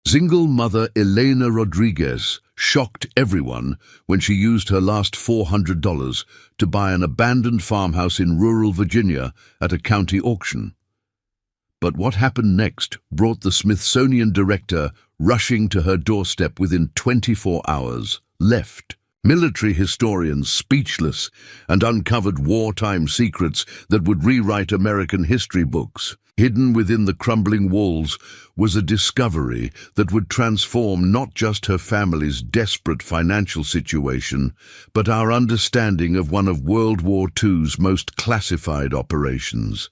Single mother Elena Rodriguez shocked everyone when she used her last $400 to buy an abandoned farmhouse in rural Virginia at a county auction. But what happened next brought the Smithsonian director rushing to her doorstep within 24 hours, left military historians speechless, and uncovered wartime secrets that would rewrite American history books. Hidden within the crumbling walls was a discovery that would transform not just her family's desperate financial situation, but our understanding of one of World War II's most classified operations.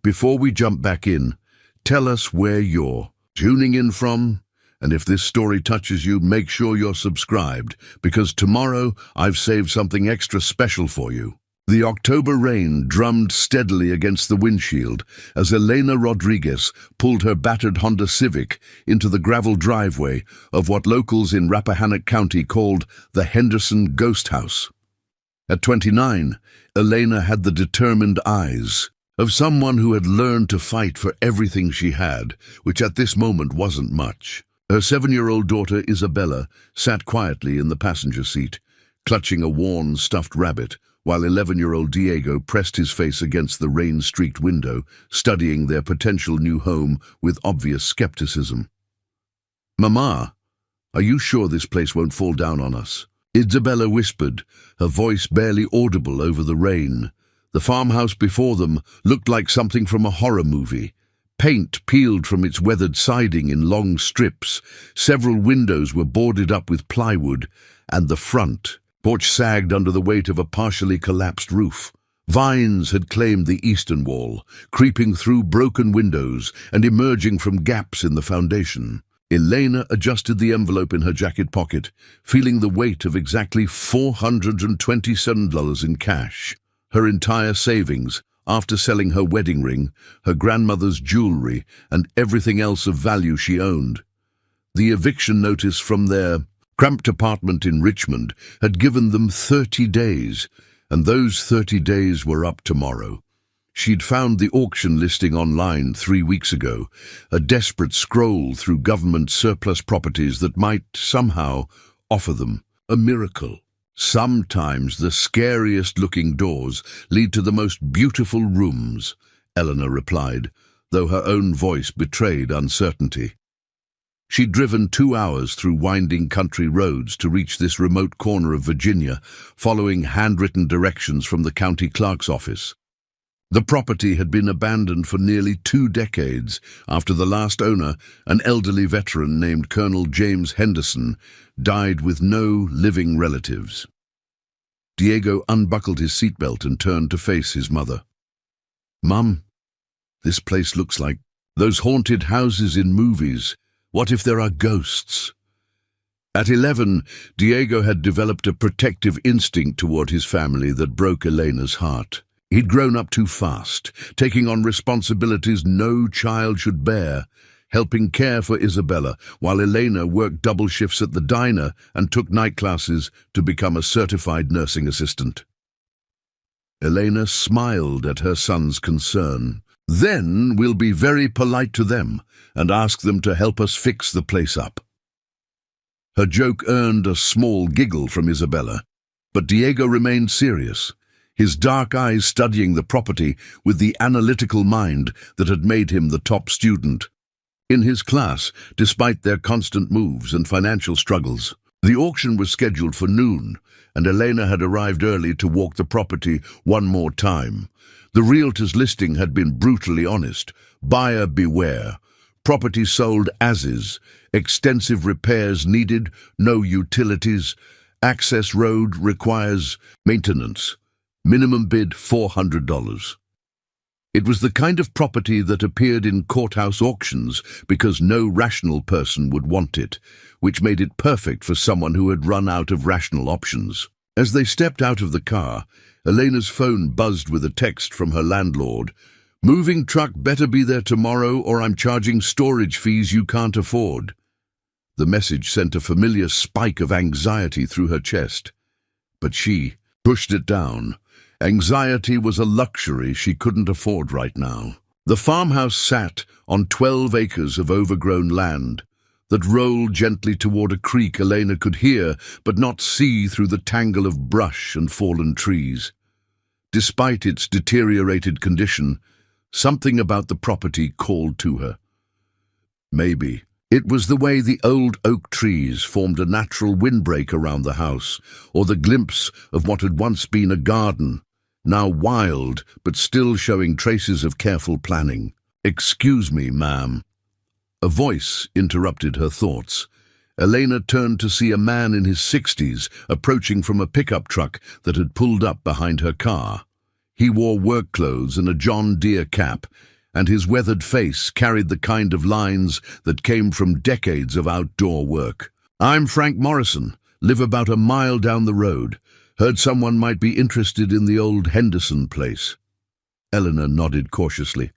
Before we jump back in, tell us where you're tuning in from, and if this story touches you, make sure you're subscribed, because tomorrow I've saved something extra special for you. The October rain drummed steadily against the windshield as Elena Rodriguez pulled her battered Honda Civic into the gravel driveway of what locals in Rappahannock County called the Henderson Ghost House. At 29, Elena had the determined eyes of someone who had learned to fight for everything she had, which at this moment wasn't much. Her 7-year-old daughter Isabella sat quietly in the passenger seat, clutching a worn stuffed rabbit, while 11-year-old Diego pressed his face against the rain-streaked window, studying their potential new home with obvious skepticism. "Mama, are you sure this place won't fall down on us?" Isabella whispered, her voice barely audible over the rain. The farmhouse before them looked like something from a horror movie. Paint peeled from its weathered siding in long strips, several windows were boarded up with plywood, and the front porch sagged under the weight of a partially collapsed roof. Vines had claimed the eastern wall, creeping through broken windows and emerging from gaps in the foundation. Elena adjusted the envelope in her jacket pocket, feeling the weight of exactly $427 in cash. Her entire savings, after selling her wedding ring, her grandmother's jewelry, and everything else of value she owned. The eviction notice from their cramped apartment in Richmond had given them 30 days, and those 30 days were up tomorrow. She'd found the auction listing online 3 weeks ago, a desperate scroll through government surplus properties that might somehow offer them a miracle. "Sometimes the scariest-looking doors lead to the most beautiful rooms," Eleanor replied, though her own voice betrayed uncertainty. She'd driven 2 hours through winding country roads to reach this remote corner of Virginia, following handwritten directions from the county clerk's office. The property had been abandoned for nearly 2 decades after the last owner, an elderly veteran named Colonel James Henderson, died with no living relatives. Diego unbuckled his seatbelt and turned to face his mother. "Mum, this place looks like those haunted houses in movies. What if there are ghosts?" At 11, Diego had developed a protective instinct toward his family that broke Elena's heart. He'd grown up too fast, taking on responsibilities no child should bear, helping care for Isabella, while Elena worked double shifts at the diner and took night classes to become a certified nursing assistant. Elena smiled at her son's concern. "Then we'll be very polite to them and ask them to help us fix the place up." Her joke earned a small giggle from Isabella, but Diego remained serious, his dark eyes studying the property with the analytical mind that had made him the top student in his class, despite their constant moves and financial struggles. The auction was scheduled for noon, and Elena had arrived early to walk the property one more time. The realtor's listing had been brutally honest. Buyer beware. Property sold as is. Extensive repairs needed. No utilities. Access road requires maintenance. Minimum bid $400. It was the kind of property that appeared in courthouse auctions because no rational person would want it, which made it perfect for someone who had run out of rational options. As they stepped out of the car, Elena's phone buzzed with a text from her landlord. "Moving truck better be there tomorrow or I'm charging storage fees you can't afford." The message sent a familiar spike of anxiety through her chest, but she pushed it down. Anxiety was a luxury she couldn't afford right now. The farmhouse sat on 12 acres of overgrown land, that rolled gently toward a creek Elena could hear but not see through the tangle of brush and fallen trees. Despite its deteriorated condition, something about the property called to her. Maybe it was the way the old oak trees formed a natural windbreak around the house, or the glimpse of what had once been a garden, now wild but still showing traces of careful planning. "Excuse me, ma'am." A voice interrupted her thoughts. Elena turned to see a man in his 60s approaching from a pickup truck that had pulled up behind her car. He wore work clothes and a John Deere cap, and his weathered face carried the kind of lines that came from decades of outdoor work. "I'm Frank Morrison, live about a mile down the road. Heard someone might be interested in the old Henderson place." Eleanor nodded cautiously.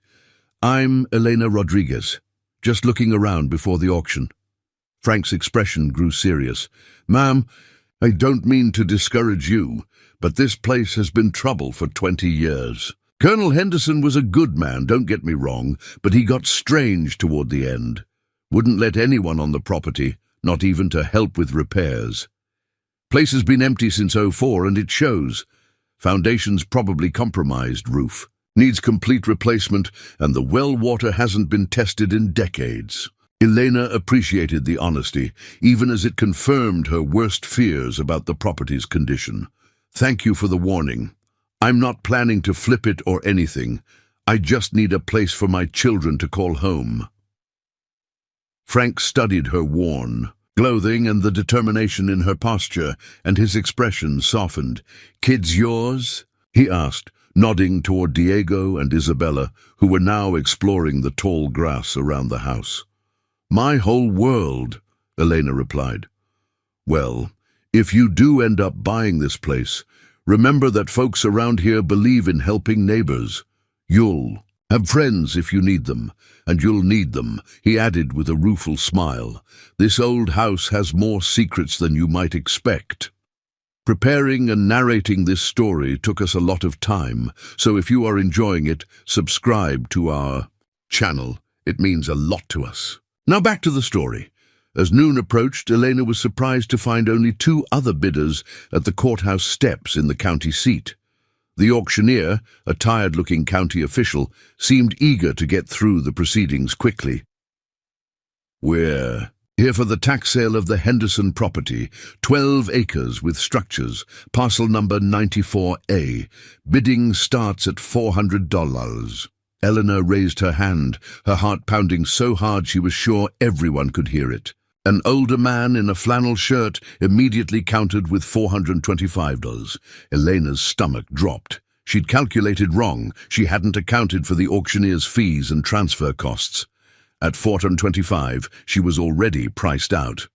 "I'm Elena Rodriguez, just looking around before the auction." Frank's expression grew serious. "Ma'am, I don't mean to discourage you, but this place has been trouble for 20 years. Colonel Henderson was a good man, don't get me wrong, but he got strange toward the end. Wouldn't let anyone on the property, not even to help with repairs. Place has been empty since '04 and it shows. Foundation's probably compromised, roof. Needs complete replacement, and the well water hasn't been tested in decades." Elena appreciated the honesty, even as it confirmed her worst fears about the property's condition. "Thank you for the warning. I'm not planning to flip it or anything. I just need a place for my children to call home." Frank studied her worn clothing and the determination in her posture, and his expression softened. "Kids yours?" he asked, nodding toward Diego and Isabella, who were now exploring the tall grass around the house. "My whole world," Elena replied. "Well, if you do end up buying this place, remember that folks around here believe in helping neighbors. You'll have friends if you need them, and you'll need them," he added with a rueful smile. "This old house has more secrets than you might expect." Preparing and narrating this story took us a lot of time, so if you are enjoying it, subscribe to our channel. It means a lot to us. Now back to the story. As noon approached, Elena was surprised to find only 2 other bidders at the courthouse steps in the county seat. The auctioneer, a tired-looking county official, seemed eager to get through the proceedings quickly. "We're here for the tax sale of the Henderson property, 12 acres with structures, parcel number 94A. Bidding starts at $400. Eleanor raised her hand, her heart pounding so hard she was sure everyone could hear it. An older man in a flannel shirt immediately countered with $425. Elena's stomach dropped. She'd calculated wrong. She hadn't accounted for the auctioneer's fees and transfer costs. At $425, she was already priced out.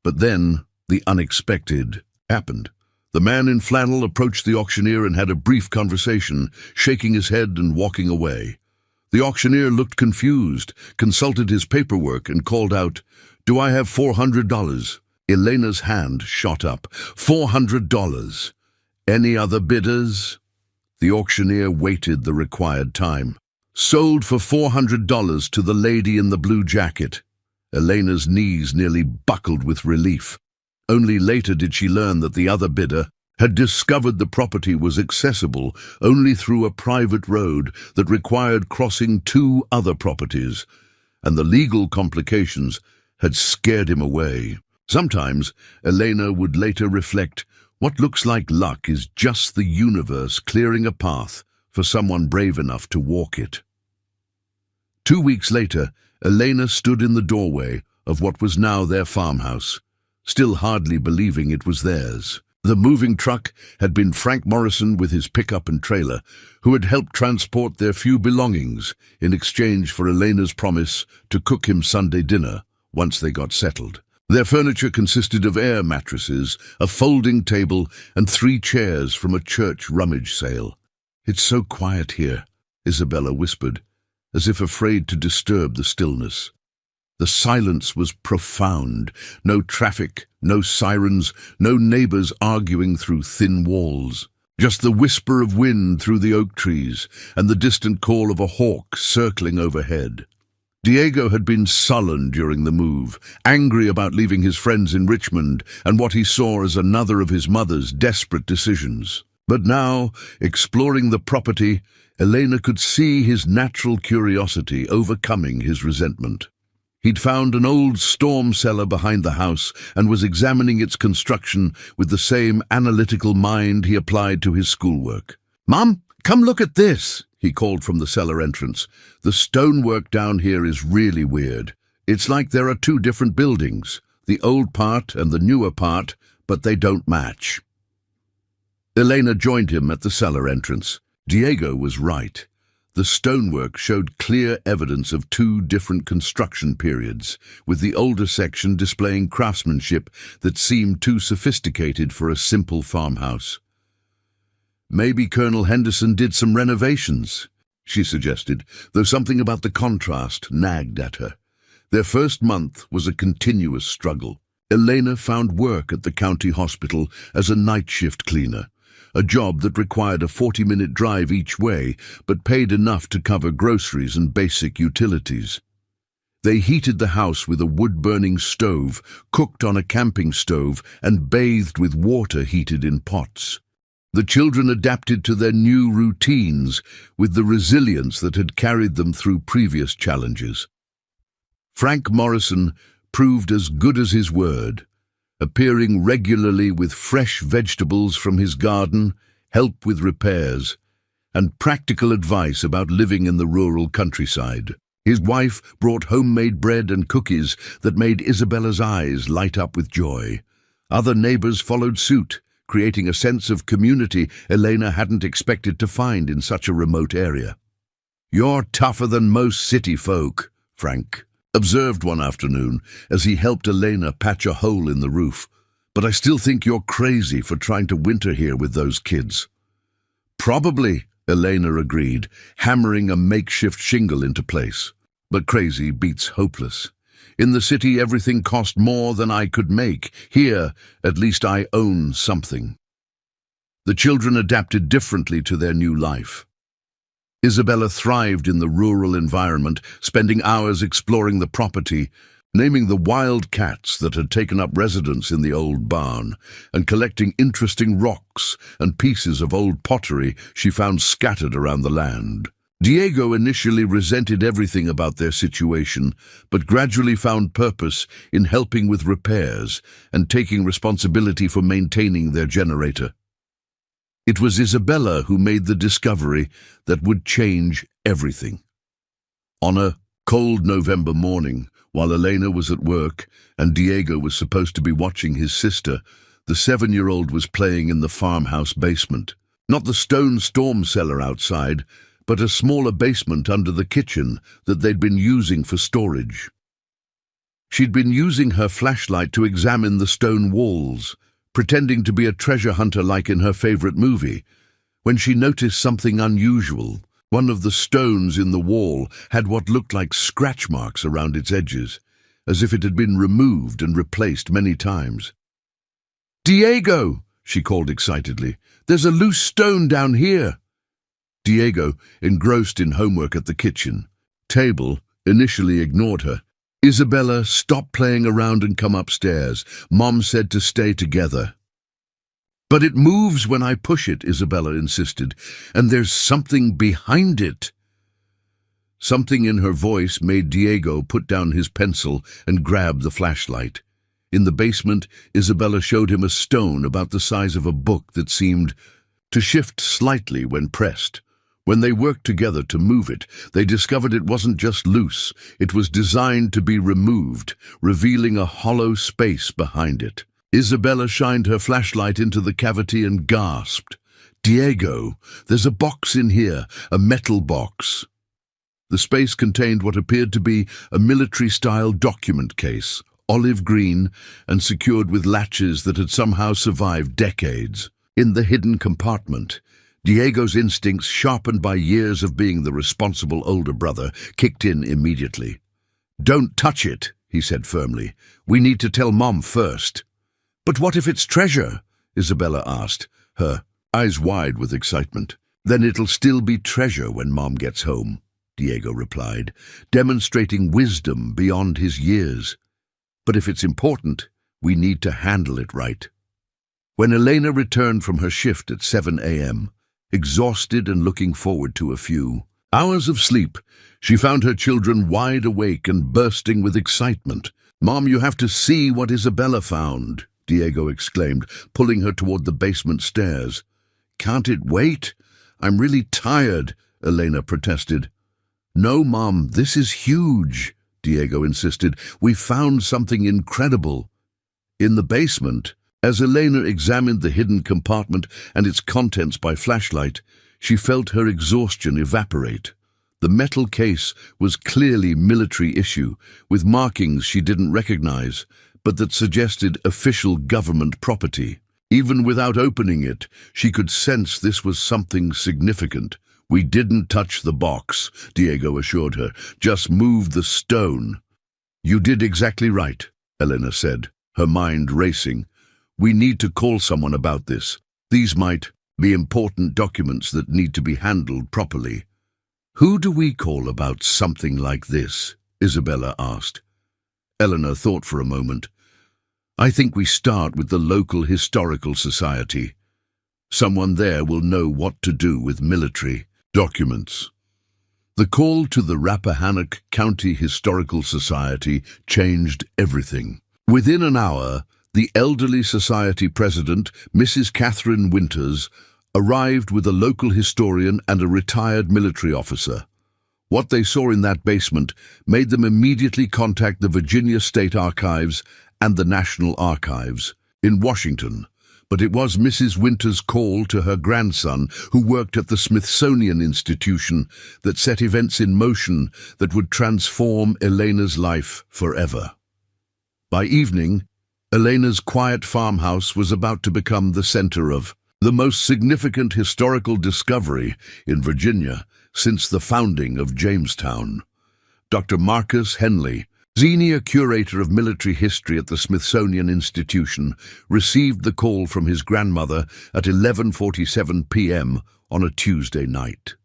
But then the unexpected happened. The man in flannel approached the auctioneer and had a brief conversation, shaking his head and walking away. The auctioneer looked confused, consulted his paperwork, and called out, "Do I have $400? Elena's hand shot up. $400. Any other bidders? The auctioneer waited the required time. Sold for $400 to the lady in the blue jacket. Elena's knees nearly buckled with relief. Only later did she learn that the other bidder had discovered the property was accessible only through a private road that required crossing 2 other properties, and the legal complications had scared him away. Sometimes, Elena would later reflect, what looks like luck is just the universe clearing a path for someone brave enough to walk it. 2 weeks later, Elena stood in the doorway of what was now their farmhouse, still hardly believing it was theirs. The moving truck had been Frank Morrison with his pickup and trailer, who had helped transport their few belongings in exchange for Elena's promise to cook him Sunday dinner once they got settled. Their furniture consisted of air mattresses, a folding table, and 3 chairs from a church rummage sale. "It's so quiet here," Isabella whispered, as if afraid to disturb the stillness. The silence was profound. No traffic, no sirens, no neighbors arguing through thin walls. Just the whisper of wind through the oak trees and the distant call of a hawk circling overhead. Diego had been sullen during the move, angry about leaving his friends in Richmond and what he saw as another of his mother's desperate decisions. But now, exploring the property, Elena could see his natural curiosity overcoming his resentment. He'd found an old storm cellar behind the house and was examining its construction with the same analytical mind he applied to his schoolwork. "Mom, come look at this," he called from the cellar entrance. "The stonework down here is really weird. It's like there are two different buildings, the old part and the newer part, but they don't match." Elena joined him at the cellar entrance. Diego was right. The stonework showed clear evidence of two different construction periods, with the older section displaying craftsmanship that seemed too sophisticated for a simple farmhouse. "Maybe Colonel Henderson did some renovations," she suggested, though something about the contrast nagged at her. Their first month was a continuous struggle. Elena found work at the county hospital as a night shift cleaner, a job that required a 40-minute drive each way, but paid enough to cover groceries and basic utilities. They heated the house with a wood-burning stove, cooked on a camping stove, and bathed with water heated in pots. The children adapted to their new routines with the resilience that had carried them through previous challenges. Frank Morrison proved as good as his word, appearing regularly with fresh vegetables from his garden, help with repairs, and practical advice about living in the rural countryside. His wife brought homemade bread and cookies that made Isabella's eyes light up with joy. Other neighbors followed suit, creating a sense of community Elena hadn't expected to find in such a remote area. "You're tougher than most city folk," Frank observed one afternoon as he helped Elena patch a hole in the roof. "But I still think you're crazy for trying to winter here with those kids." "Probably," Elena agreed, hammering a makeshift shingle into place. "But crazy beats hopeless. In the city, everything cost more than I could make. Here, at least I own something." The children adapted differently to their new life. Isabella thrived in the rural environment, spending hours exploring the property, naming the wild cats that had taken up residence in the old barn, and collecting interesting rocks and pieces of old pottery she found scattered around the land. Diego initially resented everything about their situation, but gradually found purpose in helping with repairs and taking responsibility for maintaining their generator. It was Isabella who made the discovery that would change everything. On a cold November morning, while Elena was at work and Diego was supposed to be watching his sister, the 7-year-old was playing in the farmhouse basement. Not the stone storm cellar outside, but a smaller basement under the kitchen that they'd been using for storage. She'd been using her flashlight to examine the stone walls, pretending to be a treasure hunter like in her favorite movie, when she noticed something unusual. One of the stones in the wall had what looked like scratch marks around its edges, as if it had been removed and replaced many times. "Diego!" she called excitedly. "There's a loose stone down here." Diego, engrossed in homework at the kitchen table, initially ignored her. "Isabella, stop playing around and come upstairs. Mom said to stay together." "But it moves when I push it," Isabella insisted, "and there's something behind it." Something in her voice made Diego put down his pencil and grab the flashlight. In the basement, Isabella showed him a stone about the size of a book that seemed to shift slightly when pressed. When they worked together to move it, they discovered it wasn't just loose, it was designed to be removed, revealing a hollow space behind it. Isabella shined her flashlight into the cavity and gasped, "Diego, there's a box in here, a metal box." The space contained what appeared to be a military-style document case, olive green and secured with latches that had somehow survived decades. In the hidden compartment, Diego's instincts, sharpened by years of being the responsible older brother, kicked in immediately. "Don't touch it," he said firmly. "We need to tell Mom first." "But what if it's treasure?" Isabella asked, her eyes wide with excitement. "Then it'll still be treasure when Mom gets home," Diego replied, demonstrating wisdom beyond his years. But if it's important, we need to handle it right. When Elena returned from her shift at 7 a.m., exhausted and looking forward to a few hours of sleep, she found her children wide awake and bursting with excitement. "Mom, you have to see what Isabella found," Diego exclaimed, pulling her toward the basement stairs. "Can't it wait? I'm really tired," Elena protested. "No, Mom, this is huge," Diego insisted. "We found something incredible." In the basement, as Elena examined the hidden compartment and its contents by flashlight, she felt her exhaustion evaporate. The metal case was clearly military issue, with markings she didn't recognize, but that suggested official government property. Even without opening it, she could sense this was something significant. "We didn't touch the box," Diego assured her, "just moved the stone." "You did exactly right," Elena said, her mind racing. "We need to call someone about this. These might be important documents that need to be handled properly." "Who do we call about something like this?" Isabella asked. Eleanor thought for a moment. "I think we start with the local historical society. Someone there will know what to do with military documents." The call to the Rappahannock County Historical Society changed everything. Within an hour, the elderly society president, Mrs. Catherine Winters, arrived with a local historian and a retired military officer. What they saw in that basement made them immediately contact the Virginia State Archives and the National Archives in Washington. But it was Mrs. Winters' call to her grandson, who worked at the Smithsonian Institution, that set events in motion that would transform Elena's life forever. By evening, Elena's quiet farmhouse was about to become the center of the most significant historical discovery in Virginia since the founding of Jamestown. Dr. Marcus Henley, senior curator of military history at the Smithsonian Institution, received the call from his grandmother at 11:47 p.m. on a Tuesday night.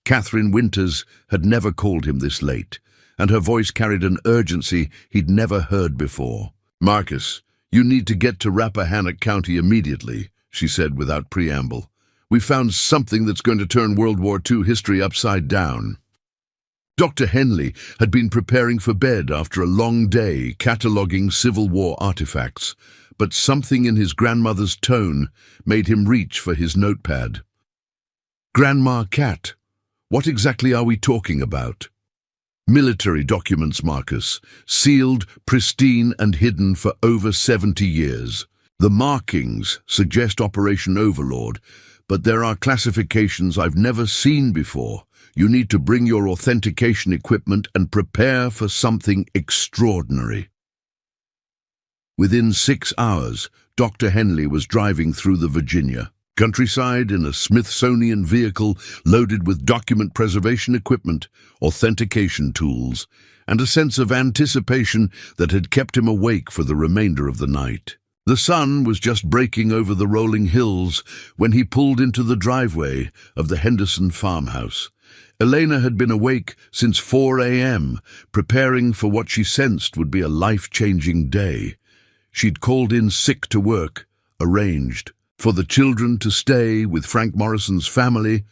Catherine Winters had never called him this late, and her voice carried an urgency he'd never heard before. "Marcus, you need to get to Rappahannock County immediately," she said without preamble. "We found something that's going to turn World War II history upside down." Dr. Henley had been preparing for bed after a long day cataloguing Civil War artifacts, but something in his grandmother's tone made him reach for his notepad. "Grandma Cat, what exactly are we talking about?" "Military documents, Marcus, sealed, pristine and hidden for over 70 years. The markings suggest Operation Overlord, but there are classifications I've never seen before. You need to bring your authentication equipment and prepare for something extraordinary." Within 6 hours, Dr. Henley was driving through the Virginia countryside in a Smithsonian vehicle loaded with document preservation equipment, authentication tools, and a sense of anticipation that had kept him awake for the remainder of the night. The sun was just breaking over the rolling hills when he pulled into the driveway of the Henderson farmhouse. Elena had been awake since 4 a.m., preparing for what she sensed would be a life-changing day. She'd called in sick to work, arranged for the children to stay with Frank Morrison's family,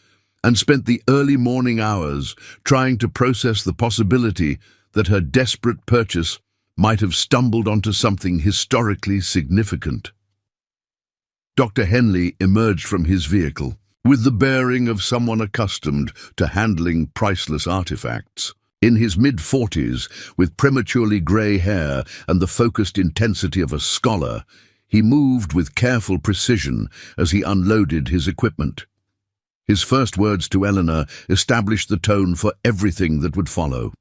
and spent the early morning hours trying to process the possibility that her desperate purchase might have stumbled onto something historically significant. Dr. Henley emerged from his vehicle with the bearing of someone accustomed to handling priceless artifacts. In his mid-40s, with prematurely grey hair and the focused intensity of a scholar, he moved with careful precision as he unloaded his equipment. His first words to Eleanor established the tone for everything that would follow.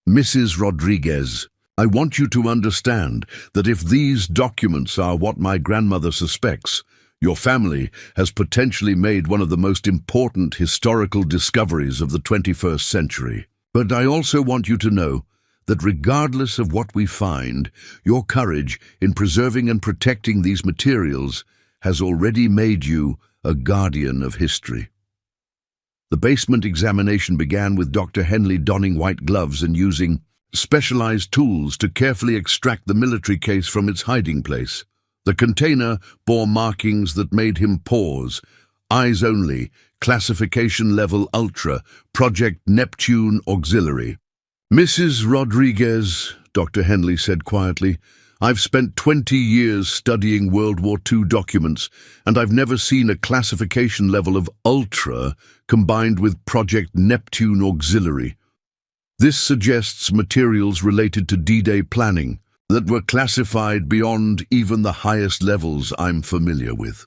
"Mrs. Rodriguez, I want you to understand that if these documents are what my grandmother suspects, your family has potentially made one of the most important historical discoveries of the 21st century. But I also want you to know that regardless of what we find, your courage in preserving and protecting these materials has already made you a guardian of history." The basement examination began with Dr. Henley donning white gloves and using specialized tools to carefully extract the military case from its hiding place. The container bore markings that made him pause. Eyes only, classification level ultra, Project Neptune Auxiliary. "Mrs. Rodriguez," Dr. Henley said quietly, "I've spent 20 years studying World War II documents, and I've never seen a classification level of ultra combined with Project Neptune Auxiliary. This suggests materials related to D-Day planning that were classified beyond even the highest levels I'm familiar with."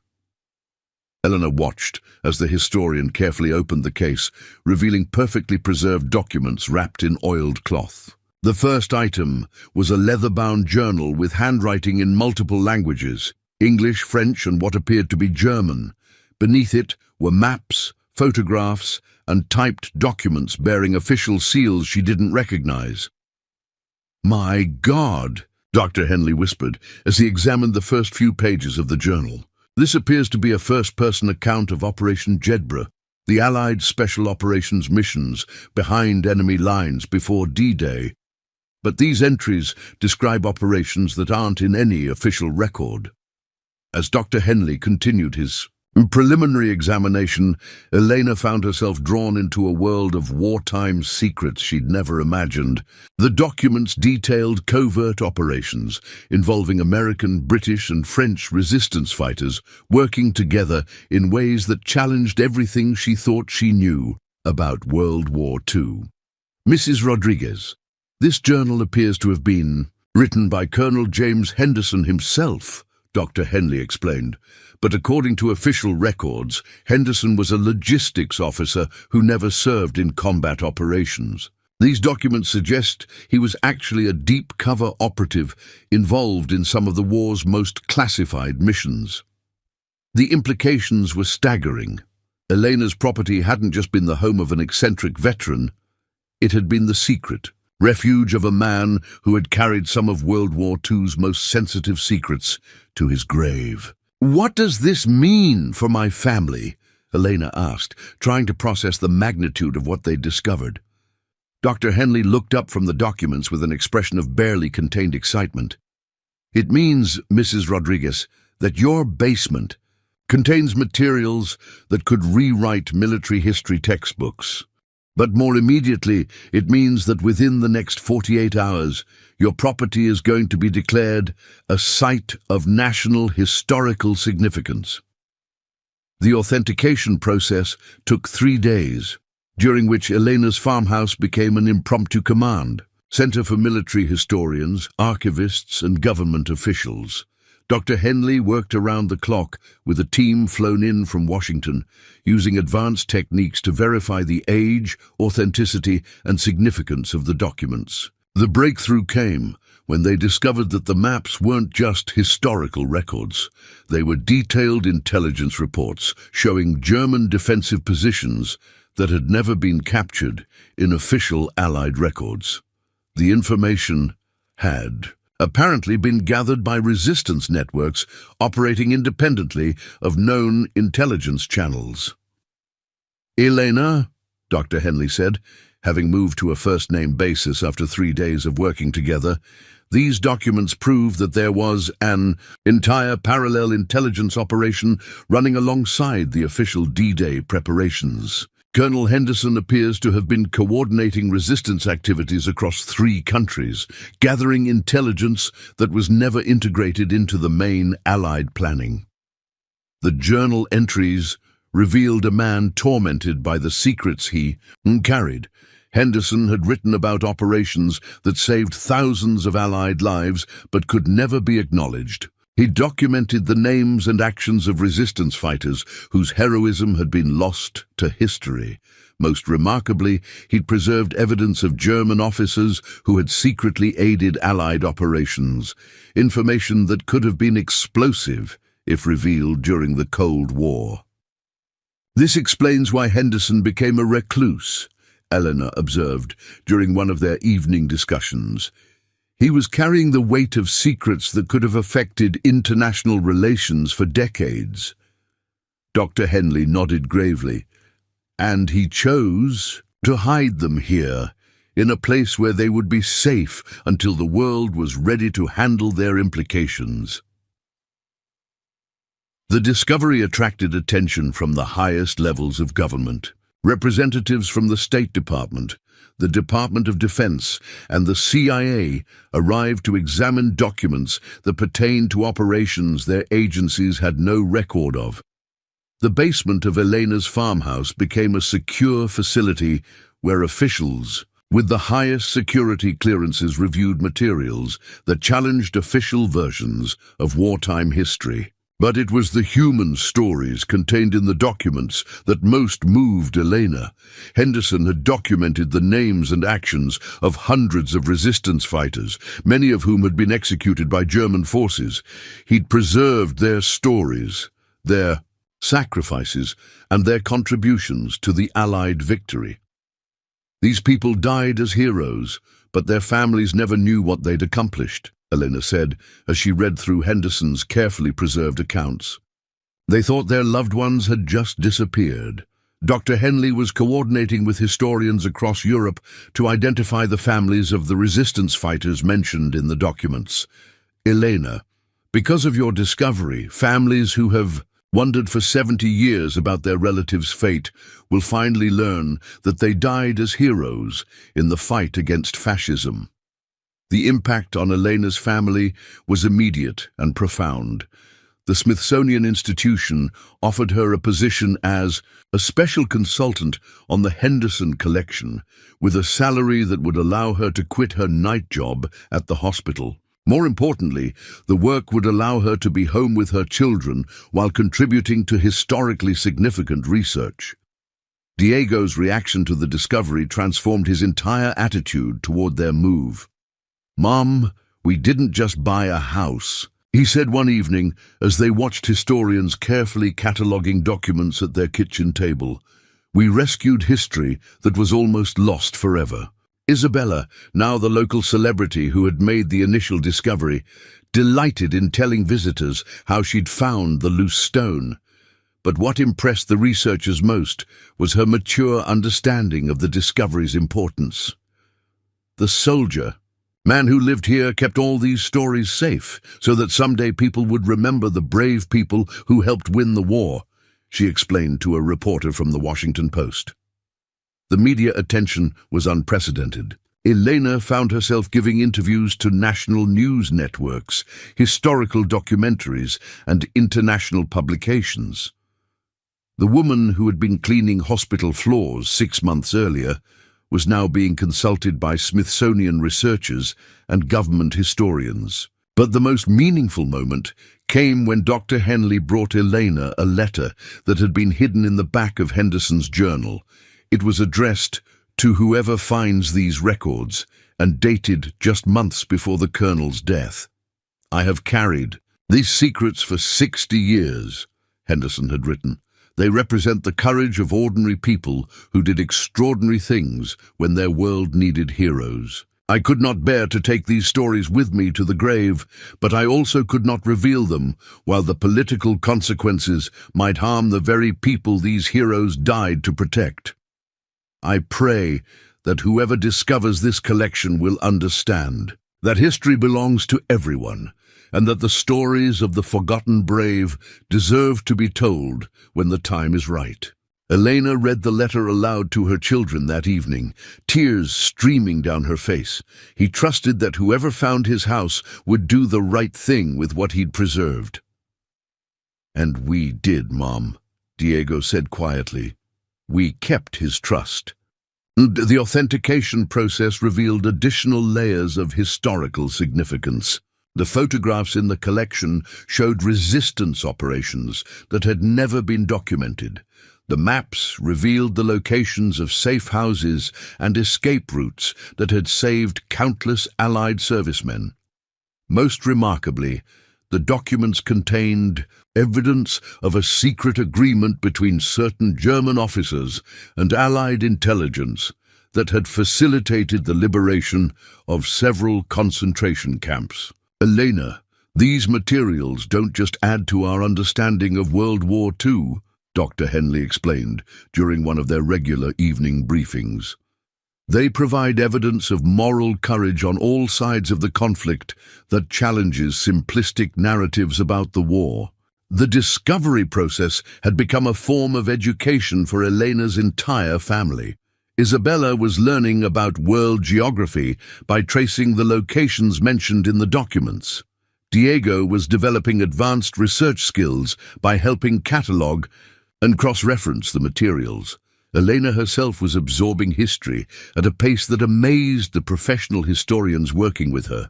Eleanor watched as the historian carefully opened the case, revealing perfectly preserved documents wrapped in oiled cloth. The first item was a leather-bound journal with handwriting in multiple languages, English, French, and what appeared to be German. Beneath it were maps, photographs, and typed documents bearing official seals she didn't recognize. "My God," Dr. Henley whispered as he examined the first few pages of the journal. "This appears to be a first-person account of Operation Jedburgh, the Allied Special Operations missions behind enemy lines before D-Day. But these entries describe operations that aren't in any official record." As Dr. Henley continued his preliminary examination, Elena found herself drawn into a world of wartime secrets she'd never imagined. The documents detailed covert operations involving American, British, and French resistance fighters working together in ways that challenged everything she thought she knew about World War II. "Mrs. Rodriguez, this journal appears to have been written by Colonel James Henderson himself," Dr. Henley explained. "But according to official records, Henderson was a logistics officer who never served in combat operations. These documents suggest he was actually a deep-cover operative involved in some of the war's most classified missions." The implications were staggering. Elena's property hadn't just been the home of an eccentric veteran. It had been the secret refuge of a man who had carried some of World War II's most sensitive secrets to his grave. "What does this mean for my family?" Elena asked, trying to process the magnitude of what they'd discovered. Dr. Henley looked up from the documents with an expression of barely contained excitement. "It means, Mrs. Rodriguez, that your basement contains materials that could rewrite military history textbooks. But more immediately, it means that within the next 48 hours, your property is going to be declared a site of national historical significance." The authentication process took 3 days, during which Elena's farmhouse became an impromptu command center for military historians, archivists, and government officials. Dr. Henley worked around the clock with a team flown in from Washington, using advanced techniques to verify the age, authenticity, and significance of the documents. The breakthrough came when they discovered that the maps weren't just historical records. They were detailed intelligence reports showing German defensive positions that had never been captured in official Allied records. The information had apparently been gathered by resistance networks operating independently of known intelligence channels. "Elena," Dr. Henley said, having moved to a first-name basis after 3 days of working together, "these documents prove that there was an entire parallel intelligence operation running alongside the official D-Day preparations. Colonel Henderson appears to have been coordinating resistance activities across 3 countries, gathering intelligence that was never integrated into the main Allied planning. The journal entries revealed a man tormented by the secrets he carried. Henderson had written about operations that saved thousands of Allied lives but could never be acknowledged. He documented the names and actions of resistance fighters whose heroism had been lost to history. Most remarkably, he'd preserved evidence of German officers who had secretly aided Allied operations, information that could have been explosive if revealed during the Cold War. "This explains why Henderson became a recluse," Eleanor observed during one of their evening discussions. "He was carrying the weight of secrets that could have affected international relations for decades." Dr. Henley nodded gravely. And he chose to hide them here, in a place where they would be safe until the world was ready to handle their implications. The discovery attracted attention from the highest levels of government. Representatives from the State Department, the Department of Defense, and the CIA arrived to examine documents that pertained to operations their agencies had no record of. The basement of Elena's farmhouse became a secure facility where officials with the highest security clearances reviewed materials that challenged official versions of wartime history. But it was the human stories contained in the documents that most moved Elena. Henderson had documented the names and actions of hundreds of resistance fighters, many of whom had been executed by German forces. He'd preserved their stories, their sacrifices, and their contributions to the Allied victory. These people died as heroes, but their families never knew what they'd accomplished, Elena said, as she read through Henderson's carefully preserved accounts. They thought their loved ones had just disappeared. Dr. Henley was coordinating with historians across Europe to identify the families of the resistance fighters mentioned in the documents. Elena, because of your discovery, families who have wondered for 70 years about their relatives' fate will finally learn that they died as heroes in the fight against fascism. The impact on Elena's family was immediate and profound. The Smithsonian Institution offered her a position as a special consultant on the Henderson collection, with a salary that would allow her to quit her night job at the hospital. More importantly, the work would allow her to be home with her children while contributing to historically significant research. Diego's reaction to the discovery transformed his entire attitude toward their move. "Mom, we didn't just buy a house," he said one evening as they watched historians carefully cataloging documents at their kitchen table. "We rescued history that was almost lost forever." Isabella, now the local celebrity who had made the initial discovery, delighted in telling visitors how she'd found the loose stone. But what impressed the researchers most was her mature understanding of the discovery's importance. The soldier, man who lived here, kept all these stories safe so that someday people would remember the brave people who helped win the war, she explained to a reporter from the Washington Post. The media attention was unprecedented. Elena found herself giving interviews to national news networks, historical documentaries, and international publications. The woman who had been cleaning hospital floors 6 months earlier was now being consulted by Smithsonian researchers and government historians. But the most meaningful moment came when Dr. Henley brought Elena a letter that had been hidden in the back of Henderson's journal. It was addressed to whoever finds these records and dated just months before the colonel's death. "I have carried these secrets for 60 years, Henderson had written. "They represent the courage of ordinary people who did extraordinary things when their world needed heroes. I could not bear to take these stories with me to the grave, but I also could not reveal them while the political consequences might harm the very people these heroes died to protect. I pray that whoever discovers this collection will understand that history belongs to everyone, and that the stories of the forgotten brave deserve to be told when the time is right." Elena read the letter aloud to her children that evening, tears streaming down her face. He trusted that whoever found his house would do the right thing with what he'd preserved. "And we did, Mom," Diego said quietly. "We kept his trust." The authentication process revealed additional layers of historical significance. The photographs in the collection showed resistance operations that had never been documented. The maps revealed the locations of safe houses and escape routes that had saved countless Allied servicemen. Most remarkably, the documents contained evidence of a secret agreement between certain German officers and Allied intelligence that had facilitated the liberation of several concentration camps. "Elena, these materials don't just add to our understanding of World War II, Dr. Henley explained during one of their regular evening briefings. They provide evidence of moral courage on all sides of the conflict that challenges simplistic narratives about the war. The discovery process had become a form of education for Elena's entire family. Isabella was learning about world geography by tracing the locations mentioned in the documents. Diego was developing advanced research skills by helping catalog and cross-reference the materials. Elena herself was absorbing history at a pace that amazed the professional historians working with her.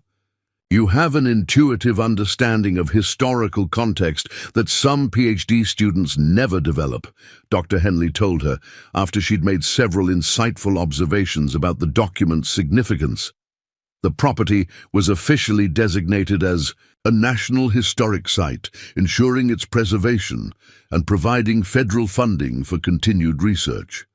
You have an intuitive understanding of historical context that some PhD students never develop, Dr. Henley told her after she'd made several insightful observations about the document's significance. The property was officially designated as a National Historic Site, ensuring its preservation and providing federal funding for continued research.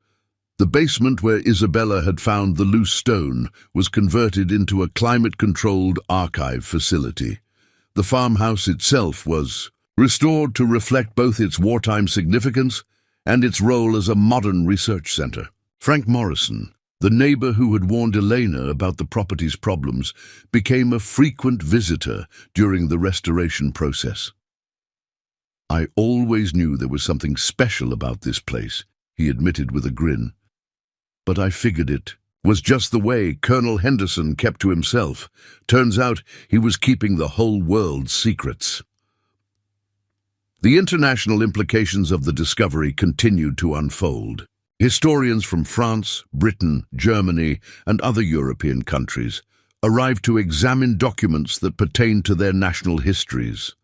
The basement where Isabella had found the loose stone was converted into a climate-controlled archive facility. The farmhouse itself was restored to reflect both its wartime significance and its role as a modern research center. Frank Morrison, the neighbor who had warned Elena about the property's problems, became a frequent visitor during the restoration process. "I always knew there was something special about this place," he admitted with a grin. "But I figured it was just the way Colonel Henderson kept to himself. Turns out he was keeping the whole world's secrets." The international implications of the discovery continued to unfold. Historians from France, Britain, Germany, and other European countries arrived to examine documents that pertained to their national histories.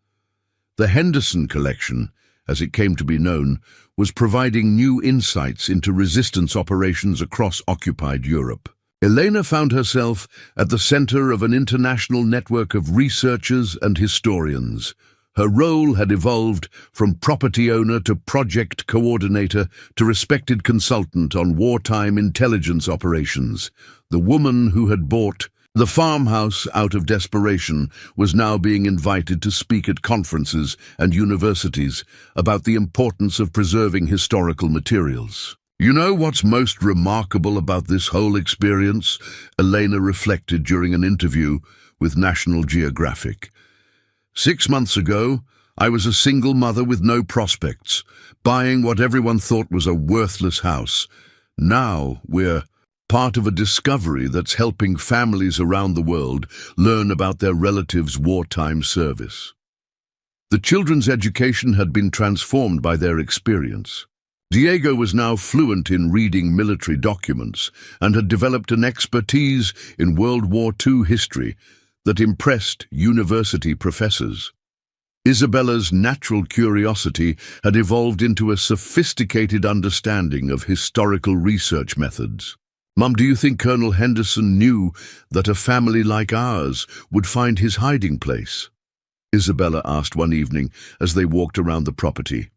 The Henderson Collection, as it came to be known, was providing new insights into resistance operations across occupied Europe. Elena found herself at the center of an international network of researchers and historians. Her role had evolved from property owner to project coordinator to respected consultant on wartime intelligence operations. The woman who had bought the farmhouse out of desperation was now being invited to speak at conferences and universities about the importance of preserving historical materials. "You know what's most remarkable about this whole experience?" Elena reflected during an interview with National Geographic. "6 months ago, I was a single mother with no prospects, buying what everyone thought was a worthless house. Now we're part of a discovery that's helping families around the world learn about their relatives' wartime service." The children's education had been transformed by their experience. Diego was now fluent in reading military documents and had developed an expertise in World War II history that impressed university professors. Isabella's natural curiosity had evolved into a sophisticated understanding of historical research methods. "Mum, do you think Colonel Henderson knew that a family like ours would find his hiding place?" Isabella asked one evening as they walked around the property.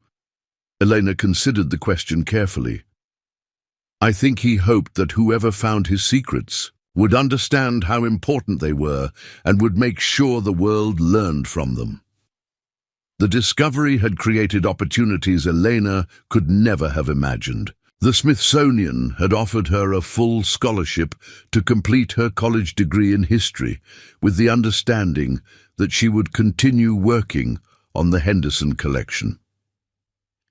Elena considered the question carefully. "I think he hoped that whoever found his secrets would understand how important they were and would make sure the world learned from them." The discovery had created opportunities Elena could never have imagined. The Smithsonian had offered her a full scholarship to complete her college degree in history, with the understanding that she would continue working on the Henderson collection.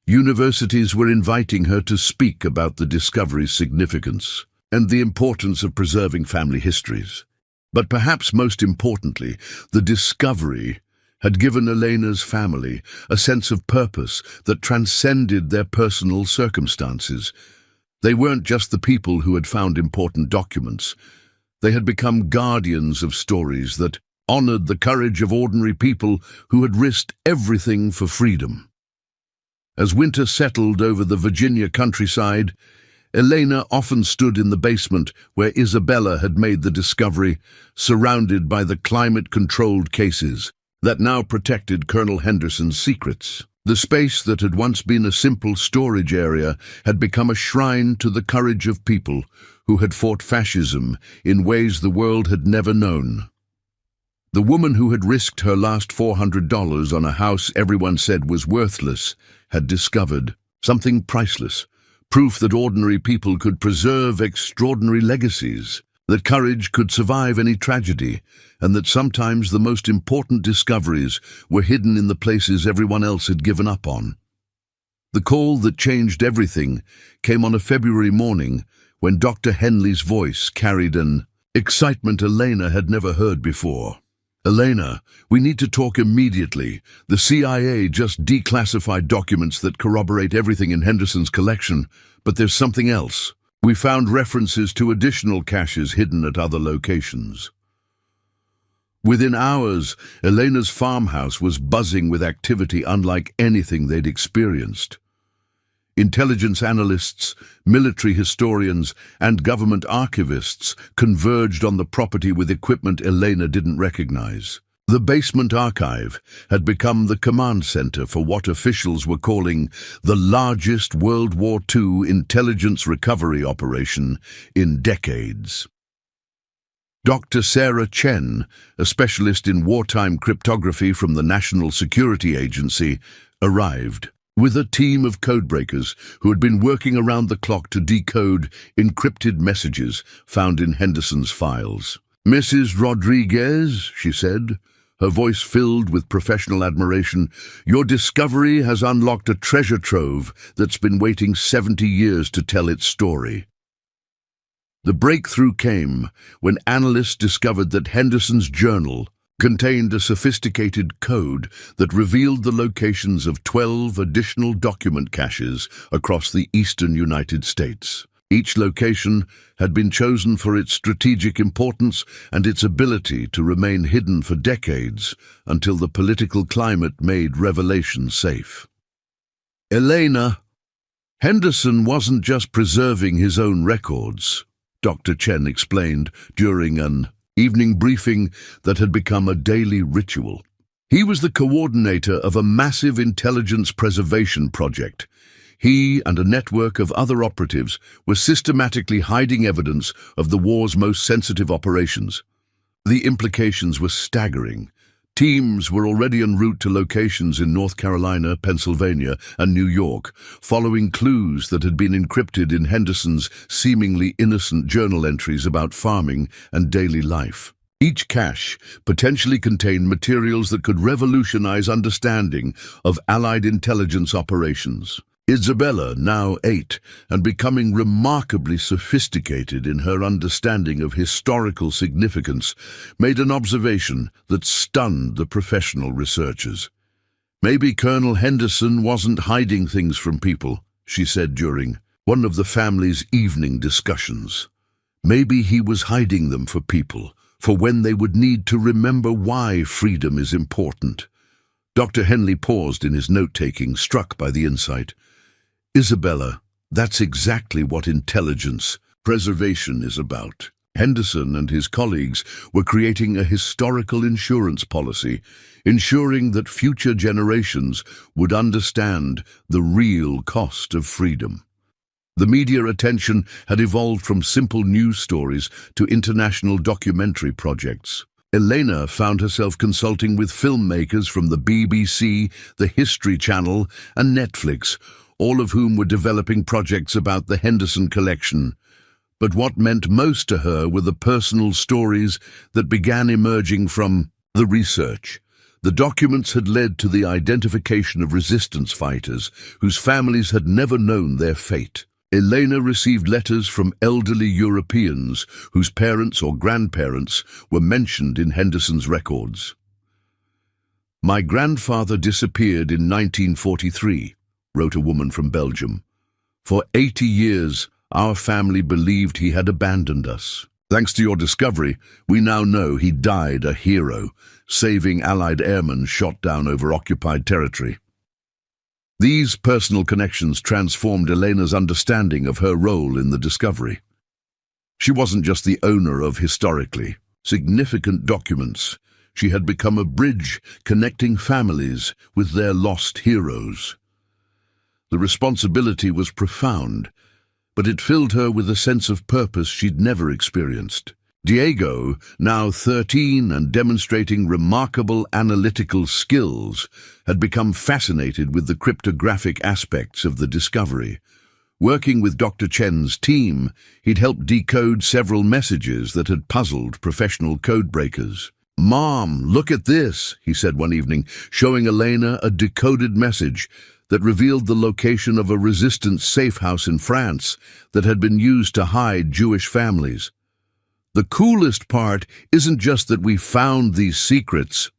Universities were inviting her to speak about the discovery's significance and the importance of preserving family histories. But perhaps most importantly, the discovery had given Elena's family a sense of purpose that transcended their personal circumstances. They weren't just the people who had found important documents. They had become guardians of stories that honored the courage of ordinary people who had risked everything for freedom. As winter settled over the Virginia countryside, Elena often stood in the basement where Isabella had made the discovery, surrounded by the climate-controlled cases that now protected Colonel Henderson's secrets. The space that had once been a simple storage area had become a shrine to the courage of people who had fought fascism in ways the world had never known. The woman who had risked her last $400 on a house everyone said was worthless had discovered something priceless, proof that ordinary people could preserve extraordinary legacies, that courage could survive any tragedy, and that sometimes the most important discoveries were hidden in the places everyone else had given up on. The call that changed everything came on a February morning when Dr. Henley's voice carried an excitement Elena had never heard before. "Elena, we need to talk immediately. The CIA just declassified documents that corroborate everything in Henderson's collection, but there's something else. We found references to additional caches hidden at other locations." Within hours, Elena's farmhouse was buzzing with activity unlike anything they'd experienced. Intelligence analysts, military historians, and government archivists converged on the property with equipment Elena didn't recognize. The basement archive had become the command center for what officials were calling the largest World War II intelligence recovery operation in decades. Dr. Sarah Chen, a specialist in wartime cryptography from the National Security Agency, arrived with a team of codebreakers who had been working around the clock to decode encrypted messages found in Henderson's files. "Mrs. Rodriguez," she said, her voice filled with professional admiration, "your discovery has unlocked a treasure trove that's been waiting 70 years to tell its story." The breakthrough came when analysts discovered that Henderson's journal contained a sophisticated code that revealed the locations of 12 additional document caches across the eastern United States. Each location had been chosen for its strategic importance and its ability to remain hidden for decades until the political climate made revelation safe. "Elena, Henderson wasn't just preserving his own records," Dr. Chen explained during an evening briefing that had become a daily ritual. "He was the coordinator of a massive intelligence preservation project. He and a network of other operatives were systematically hiding evidence of the war's most sensitive operations. The implications were staggering. Teams were already en route to locations in North Carolina, Pennsylvania, and New York, following clues that had been encrypted in Henderson's seemingly innocent journal entries about farming and daily life. Each cache potentially contained materials that could revolutionize understanding of Allied intelligence operations. Isabella, now 8, and becoming remarkably sophisticated in her understanding of historical significance, made an observation that stunned the professional researchers. "Maybe Colonel Henderson wasn't hiding things from people," she said during one of the family's evening discussions. "Maybe he was hiding them for people, for when they would need to remember why freedom is important." Dr. Henley paused in his note-taking, struck by the insight. "Isabella, that's exactly what intelligence preservation is about." Henderson and his colleagues were creating a historical insurance policy, ensuring that future generations would understand the real cost of freedom. The media attention had evolved from simple news stories to international documentary projects. Elena found herself consulting with filmmakers from the BBC, the History Channel, and Netflix, all of whom were developing projects about the Henderson collection. But what meant most to her were the personal stories that began emerging from the research. The documents had led to the identification of resistance fighters whose families had never known their fate. Elena received letters from elderly Europeans whose parents or grandparents were mentioned in Henderson's records. "My grandfather disappeared in 1943, wrote a woman from Belgium. "For 80 years, our family believed he had abandoned us. Thanks to your discovery, we now know he died a hero, saving Allied airmen shot down over occupied territory." These personal connections transformed Elena's understanding of her role in the discovery. She wasn't just the owner of historically significant documents. She had become a bridge connecting families with their lost heroes. The responsibility was profound, but it filled her with a sense of purpose she'd never experienced. Diego, now 13 and demonstrating remarkable analytical skills, had become fascinated with the cryptographic aspects of the discovery. Working with Dr. Chen's team, he'd helped decode several messages that had puzzled professional codebreakers. "Mom, look at this," he said one evening, showing Elena a decoded message that revealed the location of a resistance safe house in France that had been used to hide Jewish families. "The coolest part isn't just that we found these secrets,"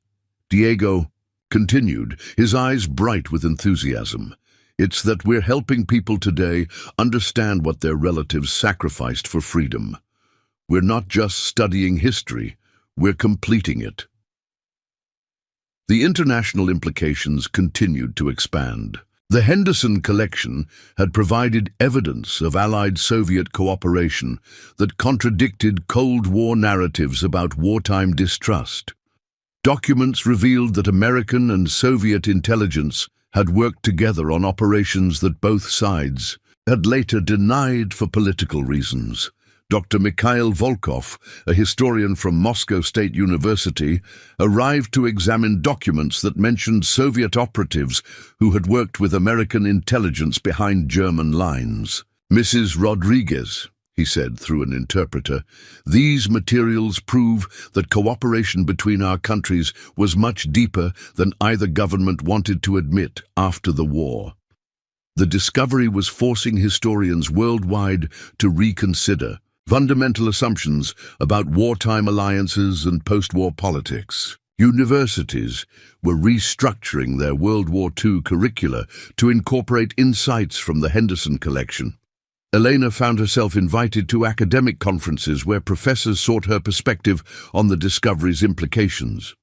Diego continued, his eyes bright with enthusiasm. "It's that we're helping people today understand what their relatives sacrificed for freedom. We're not just studying history, we're completing it." The international implications continued to expand. The Henderson collection had provided evidence of Allied Soviet cooperation that contradicted Cold War narratives about wartime distrust. Documents revealed that American and Soviet intelligence had worked together on operations that both sides had later denied for political reasons. Dr. Mikhail Volkov, a historian from Moscow State University, arrived to examine documents that mentioned Soviet operatives who had worked with American intelligence behind German lines. "Mrs. Rodriguez," he said through an interpreter, "these materials prove that cooperation between our countries was much deeper than either government wanted to admit after the war." The discovery was forcing historians worldwide to reconsider fundamental assumptions about wartime alliances and post-war politics. Universities were restructuring their World War II curricula to incorporate insights from the Henderson collection. Elena found herself invited to academic conferences where professors sought her perspective on the discovery's implications.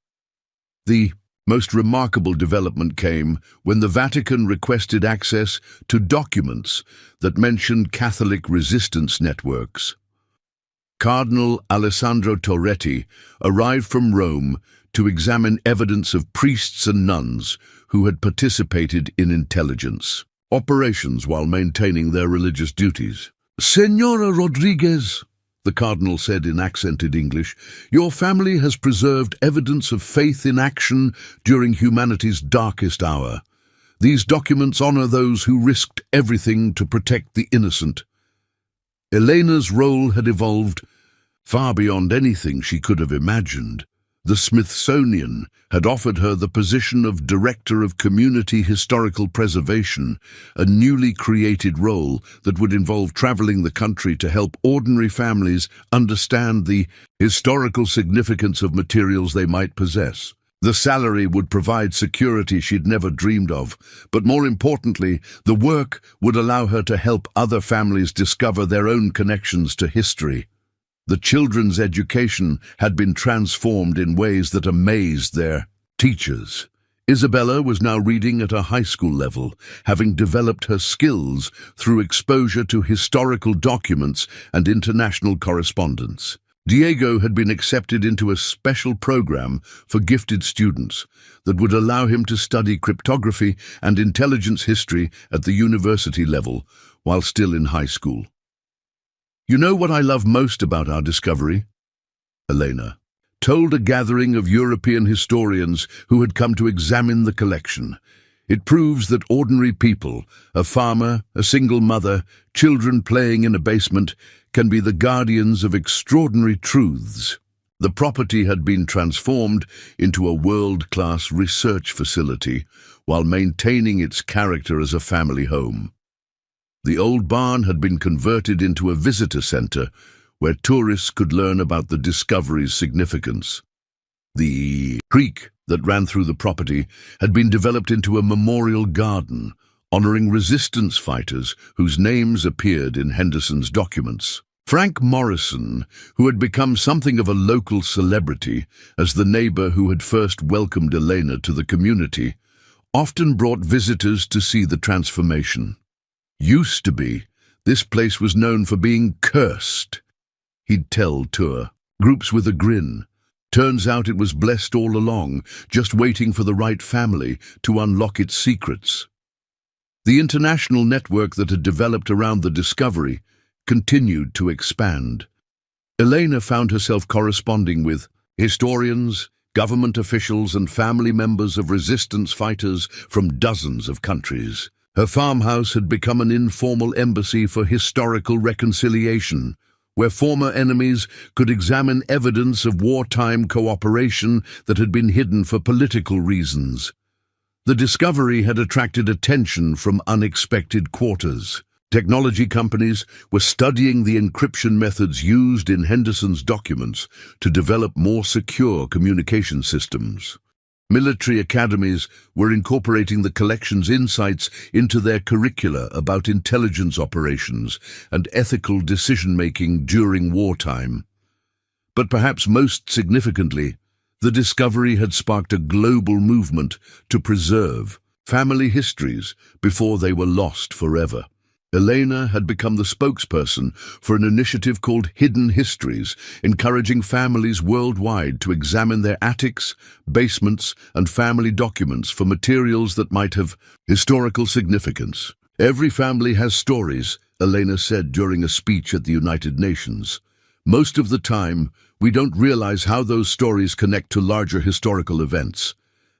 The most remarkable development came when the Vatican requested access to documents that mentioned Catholic resistance networks. Cardinal Alessandro Toretti arrived from Rome to examine evidence of priests and nuns who had participated in intelligence operations while maintaining their religious duties. "Senora Rodriguez," the cardinal said in accented English, "your family has preserved evidence of faith in action during humanity's darkest hour. These documents honor those who risked everything to protect the innocent." Elena's role had evolved far beyond anything she could have imagined. The Smithsonian had offered her the position of Director of Community Historical Preservation, a newly created role that would involve traveling the country to help ordinary families understand the historical significance of materials they might possess. The salary would provide security she'd never dreamed of, but more importantly, the work would allow her to help other families discover their own connections to history. The children's education had been transformed in ways that amazed their teachers. Isabella was now reading at a high school level, having developed her skills through exposure to historical documents and international correspondence. Diego had been accepted into a special program for gifted students that would allow him to study cryptography and intelligence history at the university level while still in high school. "You know what I love most about our discovery?" Elena told a gathering of European historians who had come to examine the collection. "It proves that ordinary people, a farmer, a single mother, children playing in a basement, can be the guardians of extraordinary truths." The property had been transformed into a world-class research facility while maintaining its character as a family home. The old barn had been converted into a visitor center where tourists could learn about the discovery's significance. The creek that ran through the property had been developed into a memorial garden, honoring resistance fighters whose names appeared in Henderson's documents. Frank Morrison, who had become something of a local celebrity as the neighbor who had first welcomed Elena to the community, often brought visitors to see the transformation. "Used to be, this place was known for being cursed," he'd tell tour groups with a grin. "Turns out it was blessed all along, just waiting for the right family to unlock its secrets." The international network that had developed around the discovery continued to expand. Elena found herself corresponding with historians, government officials, and family members of resistance fighters from dozens of countries. Her farmhouse had become an informal embassy for historical reconciliation, where former enemies could examine evidence of wartime cooperation that had been hidden for political reasons. The discovery had attracted attention from unexpected quarters. Technology companies were studying the encryption methods used in Henderson's documents to develop more secure communication systems. Military academies were incorporating the collection's insights into their curricula about intelligence operations and ethical decision-making during wartime. But perhaps most significantly, the discovery had sparked a global movement to preserve family histories before they were lost forever. Elena had become the spokesperson for an initiative called Hidden Histories, encouraging families worldwide to examine their attics, basements, and family documents for materials that might have historical significance. Every family has stories, Elena said during a speech at the United Nations. Most of the time, we don't realize how those stories connect to larger historical events.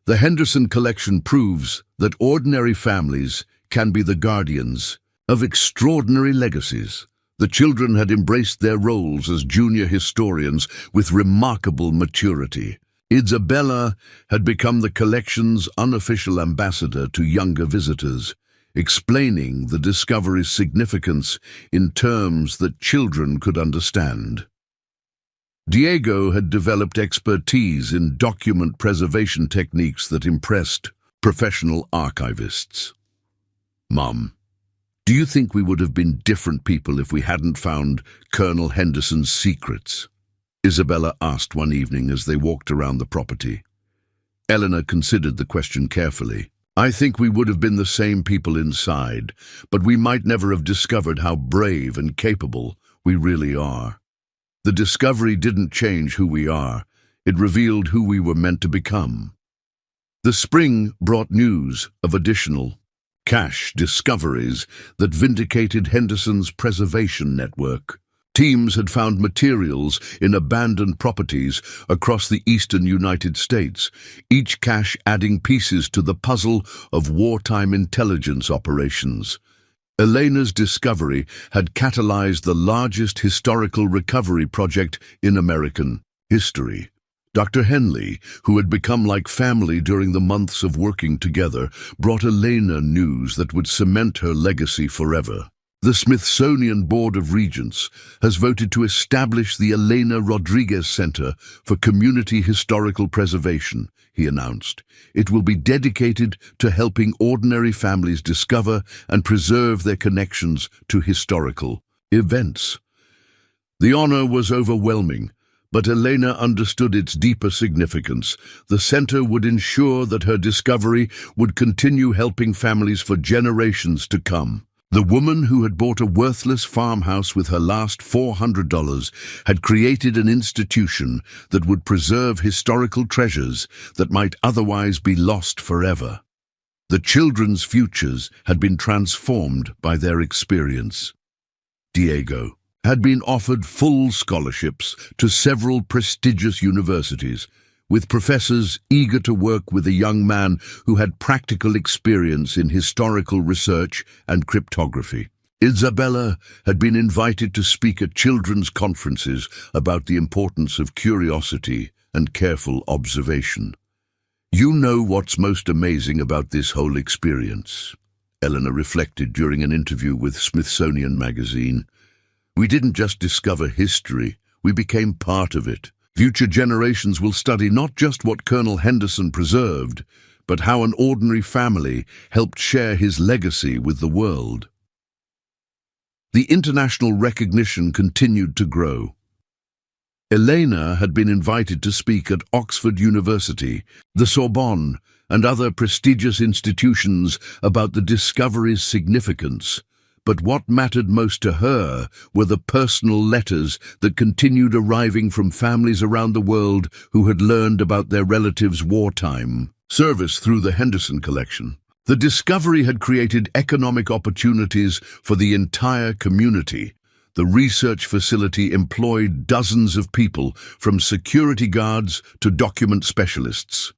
The Henderson collection proves that ordinary families can be the guardians of extraordinary legacies. The children had embraced their roles as junior historians with remarkable maturity. Isabella had become the collection's unofficial ambassador to younger visitors, explaining the discovery's significance in terms that children could understand. Diego had developed expertise in document preservation techniques that impressed professional archivists. Mom, do you think we would have been different people if we hadn't found Colonel Henderson's secrets? Isabella asked one evening as they walked around the property. Eleanor considered the question carefully. I think we would have been the same people inside, but we might never have discovered how brave and capable we really are. The discovery didn't change who we are. It revealed who we were meant to become. The spring brought news of additional cache discoveries that vindicated Henderson's preservation network. Teams had found materials in abandoned properties across the eastern United States, each cache adding pieces to the puzzle of wartime intelligence operations. Elena's discovery had catalyzed the largest historical recovery project in American history. Dr. Henley, who had become like family during the months of working together, brought Elena news that would cement her legacy forever. The Smithsonian Board of Regents has voted to establish the Elena Rodriguez Center for Community Historical Preservation, he announced. It will be dedicated to helping ordinary families discover and preserve their connections to historical events. The honor was overwhelming, but Elena understood its deeper significance. The center would ensure that her discovery would continue helping families for generations to come. The woman who had bought a worthless farmhouse with her last $400 had created an institution that would preserve historical treasures that might otherwise be lost forever. The children's futures had been transformed by their experience. Diego had been offered full scholarships to several prestigious universities, with professors eager to work with a young man who had practical experience in historical research and cryptography. Isabella had been invited to speak at children's conferences about the importance of curiosity and careful observation. You know what's most amazing about this whole experience, Eleanor reflected during an interview with Smithsonian Magazine. We didn't just discover history, we became part of it. Future generations will study not just what Colonel Henderson preserved, but how an ordinary family helped share his legacy with the world. The international recognition continued to grow. Elena had been invited to speak at Oxford University, the Sorbonne, and other prestigious institutions about the discovery's significance. But what mattered most to her were the personal letters that continued arriving from families around the world who had learned about their relatives' wartime service through the Henderson collection. The discovery had created economic opportunities for the entire community. The research facility employed dozens of people, from security guards to document specialists.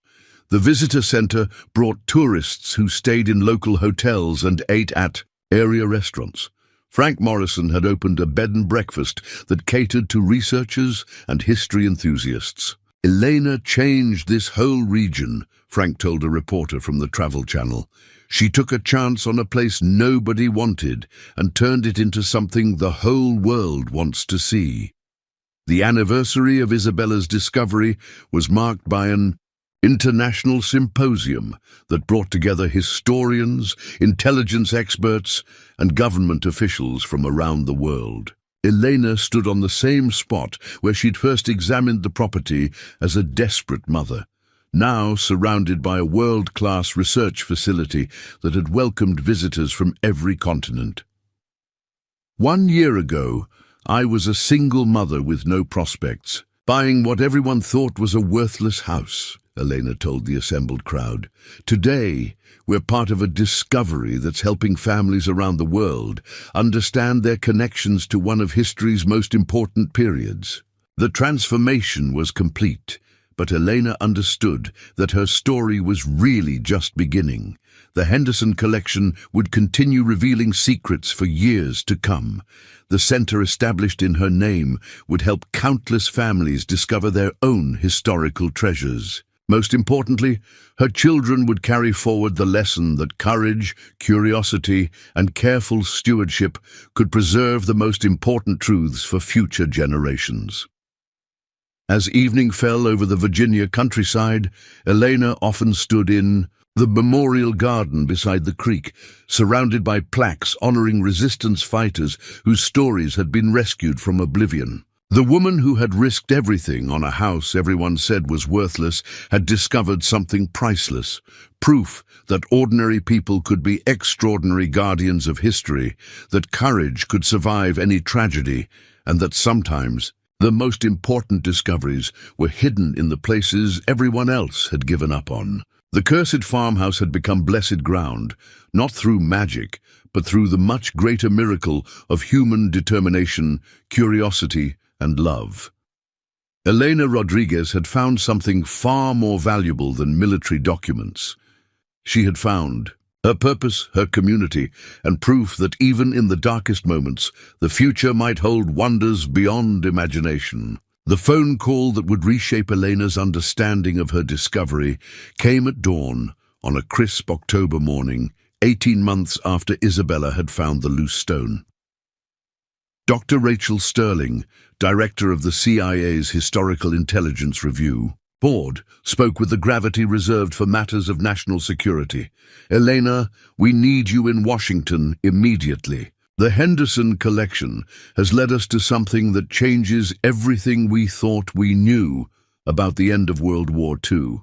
The visitor center brought tourists who stayed in local hotels and ate at area restaurants. Frank Morrison had opened a bed and breakfast that catered to researchers and history enthusiasts. Elena changed this whole region, Frank told a reporter from the Travel Channel. She took a chance on a place nobody wanted and turned it into something the whole world wants to see. The anniversary of Isabella's discovery was marked by an international symposium that brought together historians, intelligence experts, and government officials from around the world. Elena stood on the same spot where she'd first examined the property as a desperate mother, now surrounded by a world-class research facility that had welcomed visitors from every continent. 1 year ago, I was a single mother with no prospects, buying what everyone thought was a worthless house, Elena told the assembled crowd. Today, we're part of a discovery that's helping families around the world understand their connections to one of history's most important periods. The transformation was complete, but Elena understood that her story was really just beginning. The Henderson collection would continue revealing secrets for years to come. The center established in her name would help countless families discover their own historical treasures. Most importantly, her children would carry forward the lesson that courage, curiosity, and careful stewardship could preserve the most important truths for future generations. As evening fell over the Virginia countryside, Elena often stood in the memorial garden beside the creek, surrounded by plaques honoring resistance fighters whose stories had been rescued from oblivion. The woman who had risked everything on a house everyone said was worthless had discovered something priceless, proof that ordinary people could be extraordinary guardians of history, that courage could survive any tragedy, and that sometimes the most important discoveries were hidden in the places everyone else had given up on. The cursed farmhouse had become blessed ground, not through magic, but through the much greater miracle of human determination, curiosity, and love. Elena Rodriguez had found something far more valuable than military documents. She had found her purpose, her community, and proof that even in the darkest moments, the future might hold wonders beyond imagination. The phone call that would reshape Elena's understanding of her discovery came at dawn on a crisp October morning, 18 months after Isabella had found the loose stone. Dr. Rachel Sterling, director of the CIA's Historical Intelligence Review Board, spoke with the gravity reserved for matters of national security. Elena, we need you in Washington immediately. The Henderson collection has led us to something that changes everything we thought we knew about the end of World War II.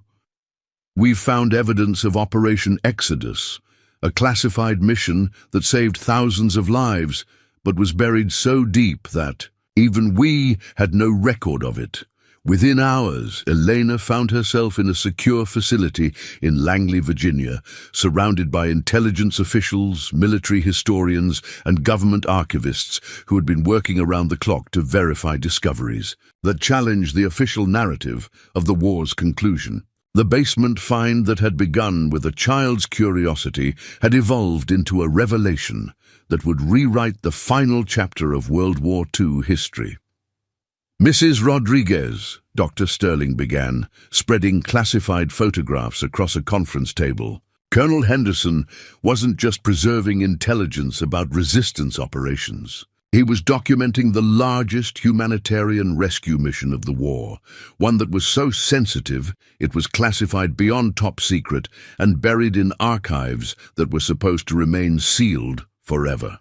We've found evidence of Operation Exodus, a classified mission that saved thousands of lives, but was buried so deep that even we had no record of it. Within hours, Elena found herself in a secure facility in Langley, Virginia, surrounded by intelligence officials, military historians, and government archivists who had been working around the clock to verify discoveries that challenged the official narrative of the war's conclusion. The basement find that had begun with a child's curiosity had evolved into a revelation that would rewrite the final chapter of World War II history. Mrs. Rodriguez, Dr. Sterling began, spreading classified photographs across a conference table. Colonel Henderson wasn't just preserving intelligence about resistance operations. He was documenting the largest humanitarian rescue mission of the war, one that was so sensitive it was classified beyond top secret and buried in archives that were supposed to remain sealed forever.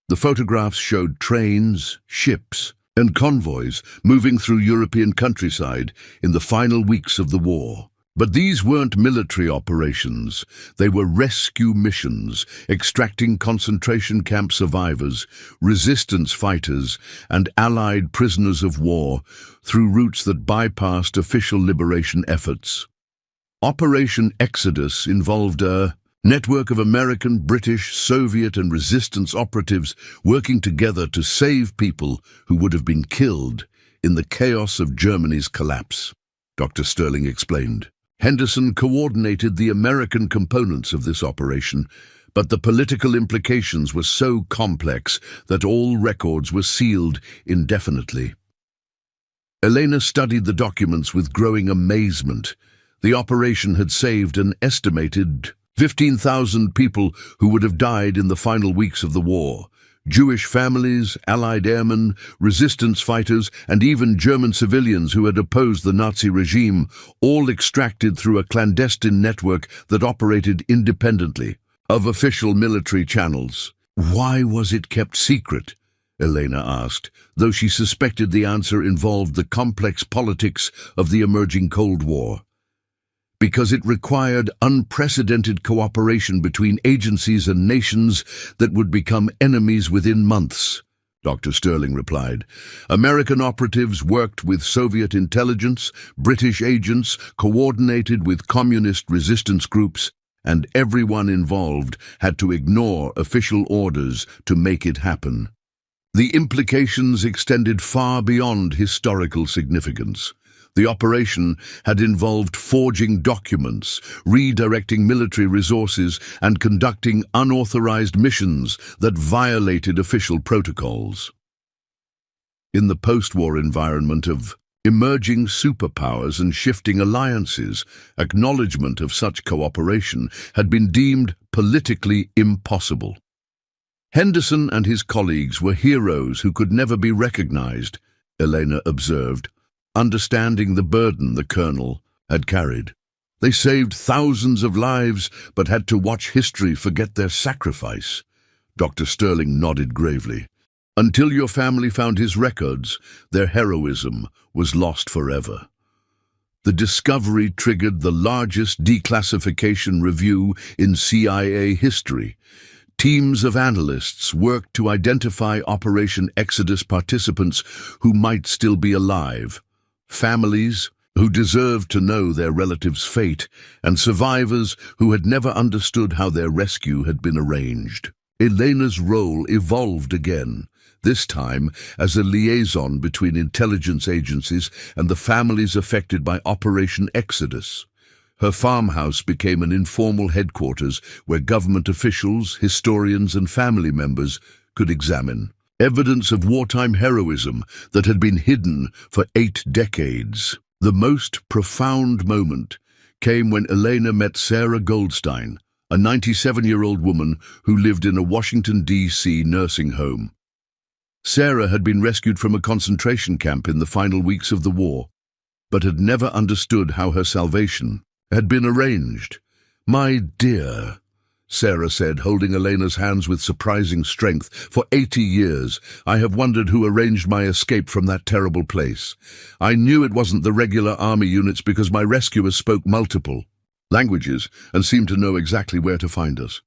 The photographs showed trains, ships, and convoys moving through European countryside in the final weeks of the war. But these weren't military operations. They were rescue missions, extracting concentration camp survivors, resistance fighters, and Allied prisoners of war through routes that bypassed official liberation efforts. Operation Exodus involved a Network of American, British, Soviet and resistance operatives working together to save people who would have been killed in the chaos of Germany's collapse, Dr. Sterling explained. Henderson coordinated the American components of this operation, but the political implications were so complex that all records were sealed indefinitely. Elena studied the documents with growing amazement. The operation had saved an estimated 15,000 people who would have died in the final weeks of the war. Jewish families, Allied airmen, resistance fighters, and even German civilians who had opposed the Nazi regime, all extracted through a clandestine network that operated independently of official military channels. Why was it kept secret? Elena asked, though she suspected the answer involved the complex politics of the emerging Cold War. Because it required unprecedented cooperation between agencies and nations that would become enemies within months, Dr. Sterling replied. American operatives worked with Soviet intelligence, British agents coordinated with communist resistance groups, and everyone involved had to ignore official orders to make it happen. The implications extended far beyond historical significance. The operation had involved forging documents, redirecting military resources, and conducting unauthorized missions that violated official protocols. In the post-war environment of emerging superpowers and shifting alliances, acknowledgement of such cooperation had been deemed politically impossible. Henderson and his colleagues were heroes who could never be recognized, Elena observed, understanding the burden the colonel had carried. They saved thousands of lives, but had to watch history forget their sacrifice. Dr. Sterling nodded gravely. Until your family found his records, their heroism was lost forever. The discovery triggered the largest declassification review in CIA history. Teams of analysts worked to identify Operation Exodus participants who might still be alive, families who deserved to know their relatives' fate, and survivors who had never understood how their rescue had been arranged. Elena's role evolved again, this time as a liaison between intelligence agencies and the families affected by Operation Exodus. Her farmhouse became an informal headquarters where government officials, historians, and family members could examine evidence of wartime heroism that had been hidden for 8 decades. The most profound moment came when Elena met Sarah Goldstein, a 97-year-old woman who lived in a Washington, D.C. nursing home. Sarah had been rescued from a concentration camp in the final weeks of the war, but had never understood how her salvation had been arranged. "My dear," Sarah said, holding Elena's hands with surprising strength, "for 80 years I have wondered who arranged my escape from that terrible place. I knew it wasn't the regular army units because my rescuers spoke multiple languages and seemed to know exactly where to find us."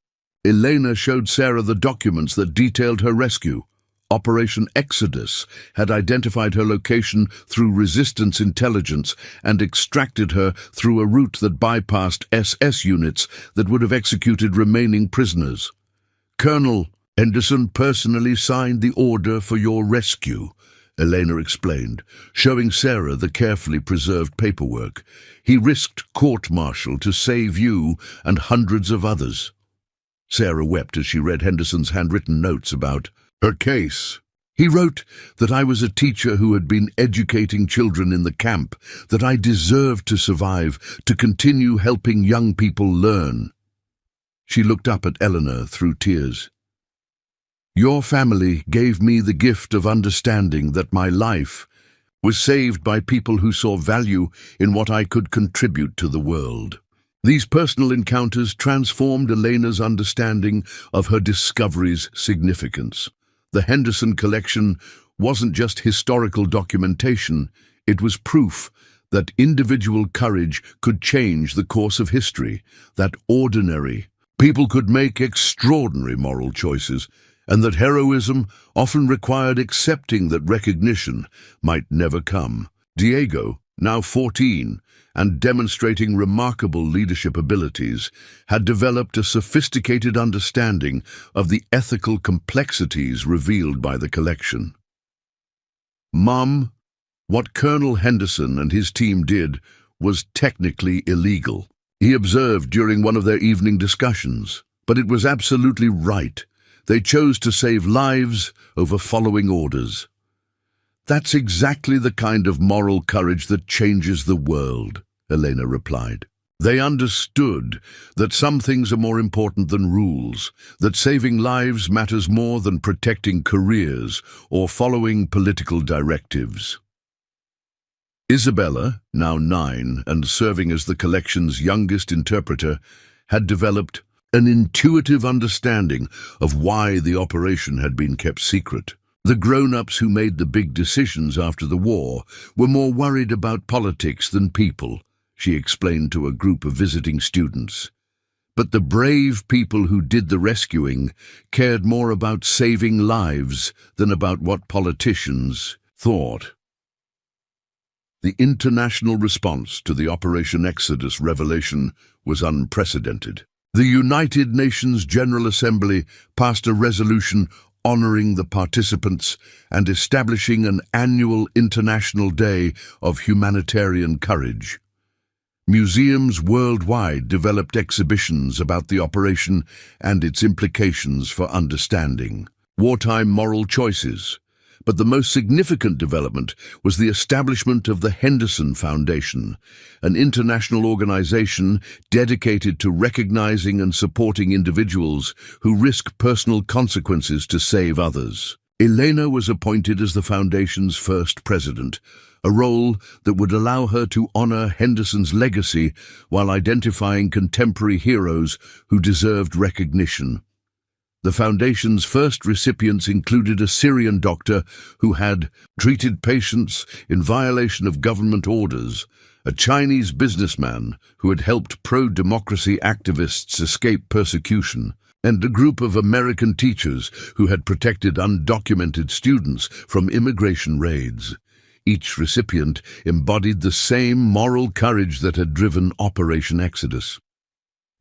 Elena showed Sarah the documents that detailed her rescue. Operation Exodus had identified her location through resistance intelligence and extracted her through a route that bypassed SS units that would have executed remaining prisoners. "Colonel Henderson personally signed the order for your rescue," Elena explained, showing Sarah the carefully preserved paperwork. "He risked court-martial to save you and hundreds of others." Sarah wept as she read Henderson's handwritten notes about her case. "He wrote that I was a teacher who had been educating children in the camp, that I deserved to survive, to continue helping young people learn." She looked up at Eleanor through tears. "Your family gave me the gift of understanding that my life was saved by people who saw value in what I could contribute to the world." These personal encounters transformed Elena's understanding of her discovery's significance. The Henderson collection wasn't just historical documentation, it was proof that individual courage could change the course of history, that ordinary people could make extraordinary moral choices, and that heroism often required accepting that recognition might never come. Diego, now 14, and demonstrating remarkable leadership abilities, had developed a sophisticated understanding of the ethical complexities revealed by the collection. "Mum, what Colonel Henderson and his team did was technically illegal," he observed during one of their evening discussions. "But it was absolutely right. They chose to save lives over following orders." "That's exactly the kind of moral courage that changes the world," Elena replied. "They understood that some things are more important than rules, that saving lives matters more than protecting careers or following political directives." Isabella, now 9 and serving as the collection's youngest interpreter, had developed an intuitive understanding of why the operation had been kept secret. The grown-ups who made the big decisions after the war were more worried about politics than people, she explained to a group of visiting students. But the brave people who did the rescuing cared more about saving lives than about what politicians thought. The international response to the Operation Exodus revelation was unprecedented. The United Nations General Assembly passed a resolution honoring the participants and establishing an annual International Day of Humanitarian Courage. Museums worldwide developed exhibitions about the operation and its implications for understanding wartime moral choices. But the most significant development was the establishment of the Henderson Foundation, an international organization dedicated to recognizing and supporting individuals who risk personal consequences to save others. Elena was appointed as the foundation's first president, a role that would allow her to honor Henderson's legacy while identifying contemporary heroes who deserved recognition. The foundation's first recipients included a Syrian doctor who had treated patients in violation of government orders, a Chinese businessman who had helped pro-democracy activists escape persecution, and a group of American teachers who had protected undocumented students from immigration raids. Each recipient embodied the same moral courage that had driven Operation Exodus.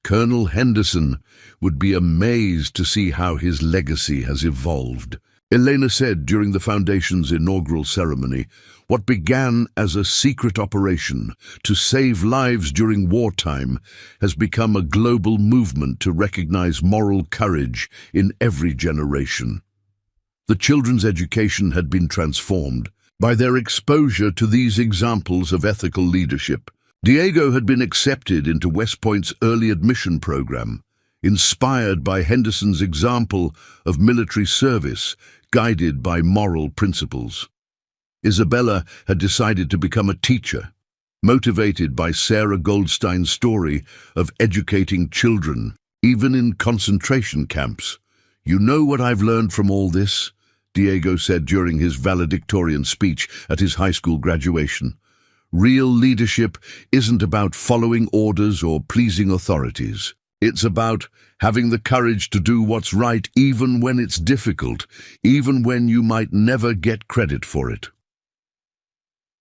Colonel Henderson would be amazed to see how his legacy has evolved. Elena said during the Foundation's inaugural ceremony, "What began as a secret operation to save lives during wartime has become a global movement to recognize moral courage in every generation." The children's education had been transformed by their exposure to these examples of ethical leadership. Diego had been accepted into West Point's early admission program, inspired by Henderson's example of military service, guided by moral principles. Isabella had decided to become a teacher, motivated by Sarah Goldstein's story of educating children, even in concentration camps. "You know what I've learned from all this?" Diego said during his valedictorian speech at his high school graduation. "Real leadership isn't about following orders or pleasing authorities. It's about having the courage to do what's right even when it's difficult, even when you might never get credit for it."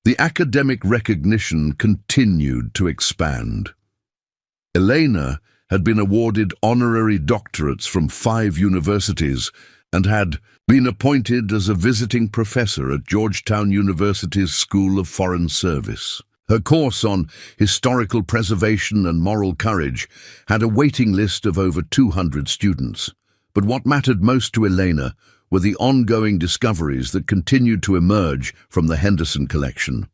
The academic recognition continued to expand. Elena had been awarded honorary doctorates from 5 universities and had been appointed as a visiting professor at Georgetown University's School of Foreign Service. Her course on historical preservation and moral courage had a waiting list of over 200 students. But what mattered most to Elena were the ongoing discoveries that continued to emerge from the Henderson collection.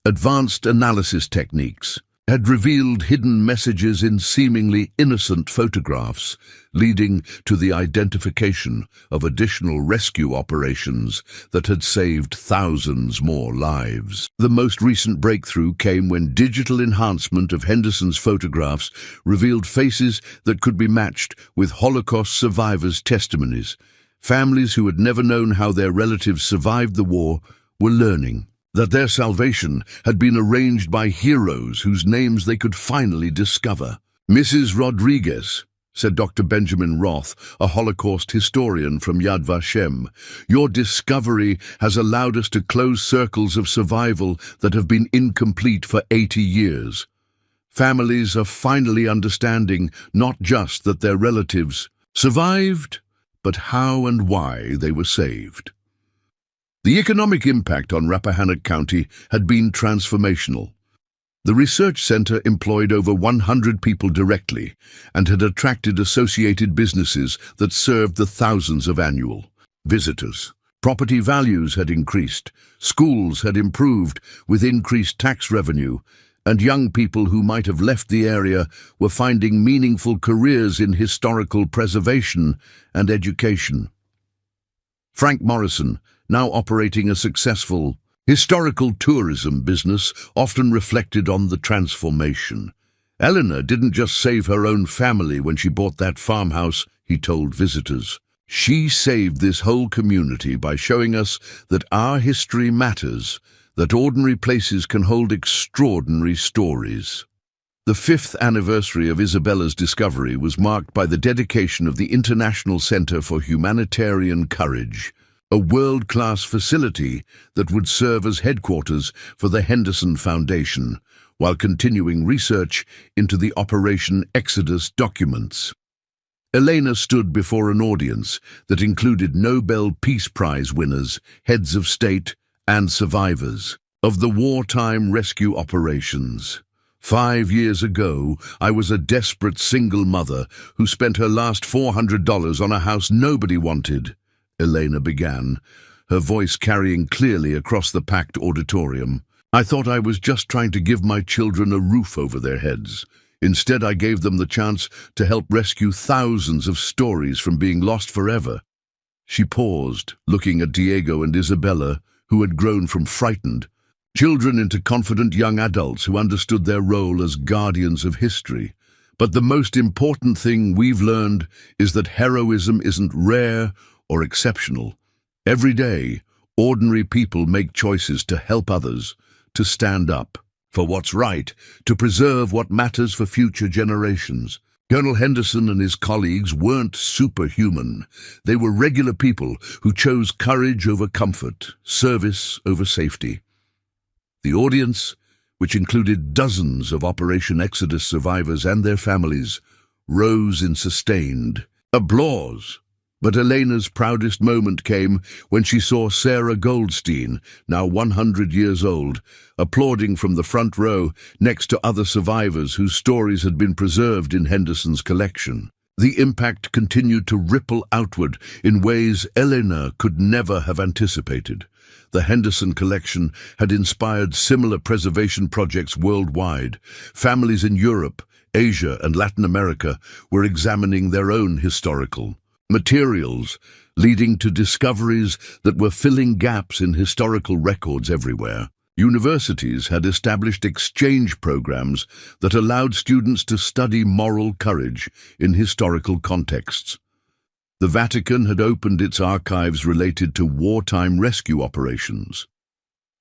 Advanced analysis techniques had revealed hidden messages in seemingly innocent photographs, leading to the identification of additional rescue operations that had saved thousands more lives. The most recent breakthrough came when digital enhancement of Henderson's photographs revealed faces that could be matched with Holocaust survivors' testimonies. Families who had never known how their relatives survived the war were learning that their salvation had been arranged by heroes whose names they could finally discover. Mrs. Rodriguez, said Dr. Benjamin Roth, a Holocaust historian from Yad Vashem. "Your discovery has allowed us to close circles of survival that have been incomplete for 80 years. Families are finally understanding not just that their relatives survived, but how and why they were saved." The economic impact on Rappahannock County had been transformational. The research center employed over 100 people directly and had attracted associated businesses that served the thousands of annual visitors. Property values had increased, schools had improved with increased tax revenue, and young people who might have left the area were finding meaningful careers in historical preservation and education. Frank Morrison, now operating a successful historical tourism business, often reflected on the transformation. "Eleanor didn't just save her own family when she bought that farmhouse," he told visitors. "She saved this whole community by showing us that our history matters, that ordinary places can hold extraordinary stories." The 5th anniversary of Isabella's discovery was marked by the dedication of the International Center for Humanitarian Courage, a world-class facility that would serve as headquarters for the Henderson Foundation, while continuing research into the Operation Exodus documents. Elena stood before an audience that included Nobel Peace Prize winners, heads of state, and survivors of the wartime rescue operations. "5 years ago, I was a desperate single mother who spent her last $400 on a house nobody wanted," Elena began, her voice carrying clearly across the packed auditorium. "I thought I was just trying to give my children a roof over their heads. Instead, I gave them the chance to help rescue thousands of stories from being lost forever." She paused, looking at Diego and Isabella, who had grown from frightened children into confident young adults who understood their role as guardians of history. "But the most important thing we've learned is that heroism isn't rare or exceptional. Every day, ordinary people make choices to help others, to stand up for what's right, to preserve what matters for future generations." Colonel Henderson and his colleagues weren't superhuman. They were regular people who chose courage over comfort, service over safety. The audience, which included dozens of Operation Exodus survivors and their families, rose in sustained applause. But Elena's proudest moment came when she saw Sarah Goldstein, now 100 years old, applauding from the front row next to other survivors whose stories had been preserved in Henderson's collection. The impact continued to ripple outward in ways Elena could never have anticipated. The Henderson collection had inspired similar preservation projects worldwide. Families in Europe, Asia, and Latin America were examining their own historical materials, leading to discoveries that were filling gaps in historical records everywhere. Universities had established exchange programs that allowed students to study moral courage in historical contexts. The Vatican had opened its archives related to wartime rescue operations.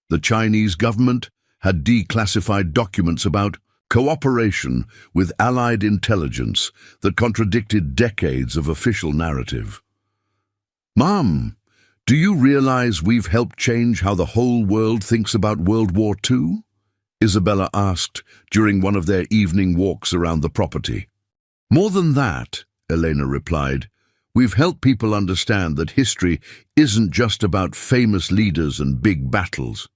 The Chinese government had declassified documents about cooperation with Allied intelligence that contradicted decades of official narrative. "Mom, do you realize we've helped change how the whole world thinks about World War II?" Isabella asked during one of their evening walks around the property. "More than that," Elena replied, "we've helped people understand that history isn't just about famous leaders and big battles.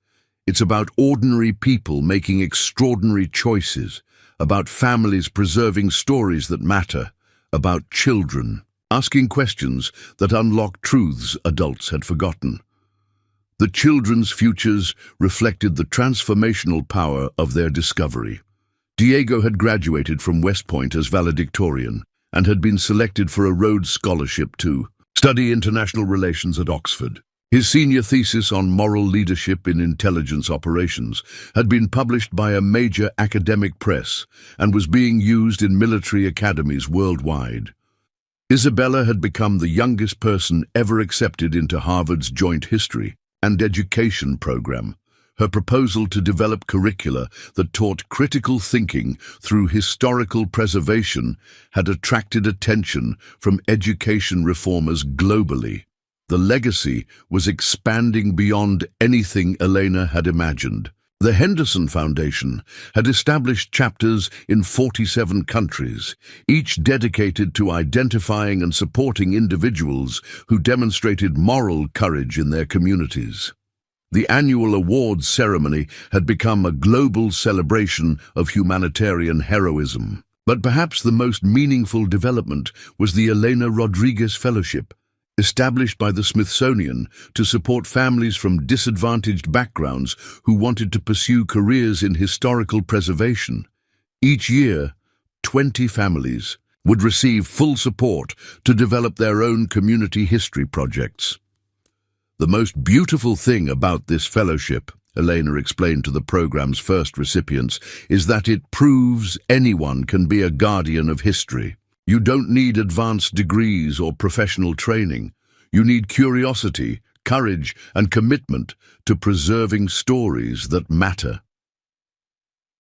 It's about ordinary people making extraordinary choices, about families preserving stories that matter, about children asking questions that unlock truths adults had forgotten." The children's futures reflected the transformational power of their discovery. Diego had graduated from West Point as valedictorian and had been selected for a Rhodes Scholarship to study international relations at Oxford. His senior thesis on moral leadership in intelligence operations had been published by a major academic press and was being used in military academies worldwide. Isabella had become the youngest person ever accepted into Harvard's Joint History and Education program. Her proposal to develop curricula that taught critical thinking through historical preservation had attracted attention from education reformers globally. The legacy was expanding beyond anything Elena had imagined. The Henderson Foundation had established chapters in 47 countries, each dedicated to identifying and supporting individuals who demonstrated moral courage in their communities. The annual awards ceremony had become a global celebration of humanitarian heroism. But perhaps the most meaningful development was the Elena Rodriguez Fellowship, established by the Smithsonian to support families from disadvantaged backgrounds who wanted to pursue careers in historical preservation. Each year, 20 families would receive full support to develop their own community history projects. The most beautiful thing about this fellowship, Elena explained to the program's first recipients, is that it proves anyone can be a guardian of history. You don't need advanced degrees or professional training. You need curiosity, courage, and commitment to preserving stories that matter.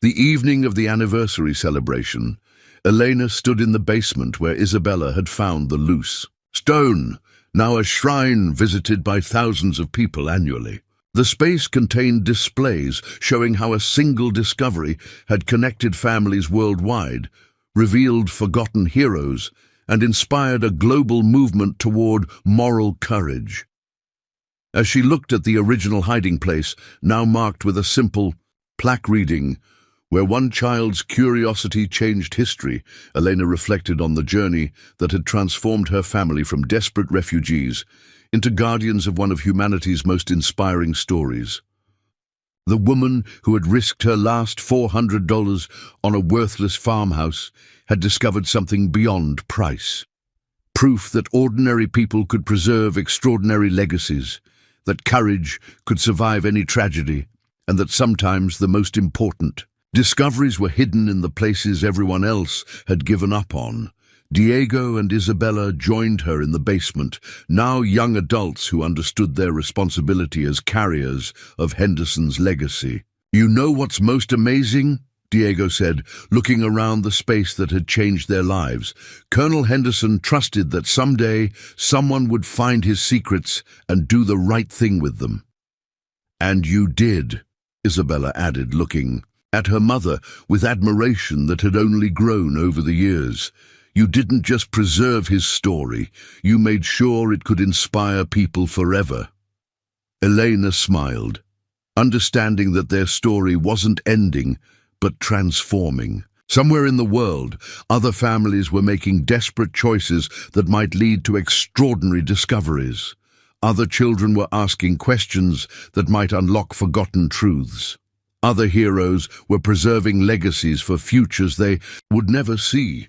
The evening of the anniversary celebration, Elena stood in the basement where Isabella had found the loose stone, now a shrine visited by thousands of people annually. The space contained displays showing how a single discovery had connected families worldwide, revealed forgotten heroes, and inspired a global movement toward moral courage. As she looked at the original hiding place, now marked with a simple plaque reading, "Where one child's curiosity changed history," Elena reflected on the journey that had transformed her family from desperate refugees into guardians of one of humanity's most inspiring stories. The woman who had risked her last $400 on a worthless farmhouse had discovered something beyond price. Proof that ordinary people could preserve extraordinary legacies, that courage could survive any tragedy, and that sometimes the most important discoveries were hidden in the places everyone else had given up on. Diego and Isabella joined her in the basement, now young adults who understood their responsibility as carriers of Henderson's legacy. "You know what's most amazing?" Diego said, looking around the space that had changed their lives. "Colonel Henderson trusted that someday someone would find his secrets and do the right thing with them." "And you did," Isabella added, looking at her mother with admiration that had only grown over the years. "You didn't just preserve his story, you made sure it could inspire people forever." Elena smiled, understanding that their story wasn't ending, but transforming. Somewhere in the world, other families were making desperate choices that might lead to extraordinary discoveries. Other children were asking questions that might unlock forgotten truths. Other heroes were preserving legacies for futures they would never see.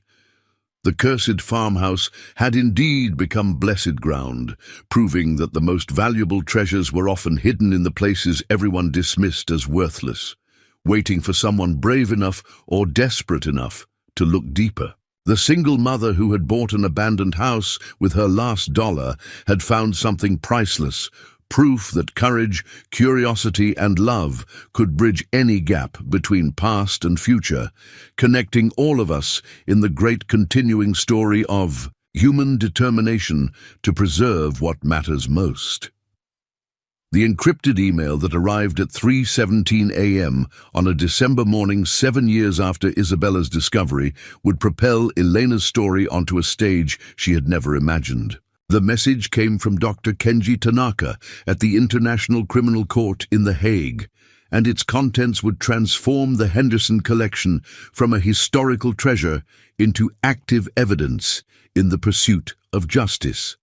The cursed farmhouse had indeed become blessed ground, proving that the most valuable treasures were often hidden in the places everyone dismissed as worthless, waiting for someone brave enough or desperate enough to look deeper. The single mother who had bought an abandoned house with her last dollar had found something priceless, proof that courage, curiosity, and love could bridge any gap between past and future, connecting all of us in the great continuing story of human determination to preserve what matters most. The encrypted email that arrived at 3:17 a.m. on a December morning 7 years after Isabella's discovery would propel Elena's story onto a stage she had never imagined. The message came from Dr. Kenji Tanaka at the International Criminal Court in The Hague, and its contents would transform the Henderson collection from a historical treasure into active evidence in the pursuit of justice.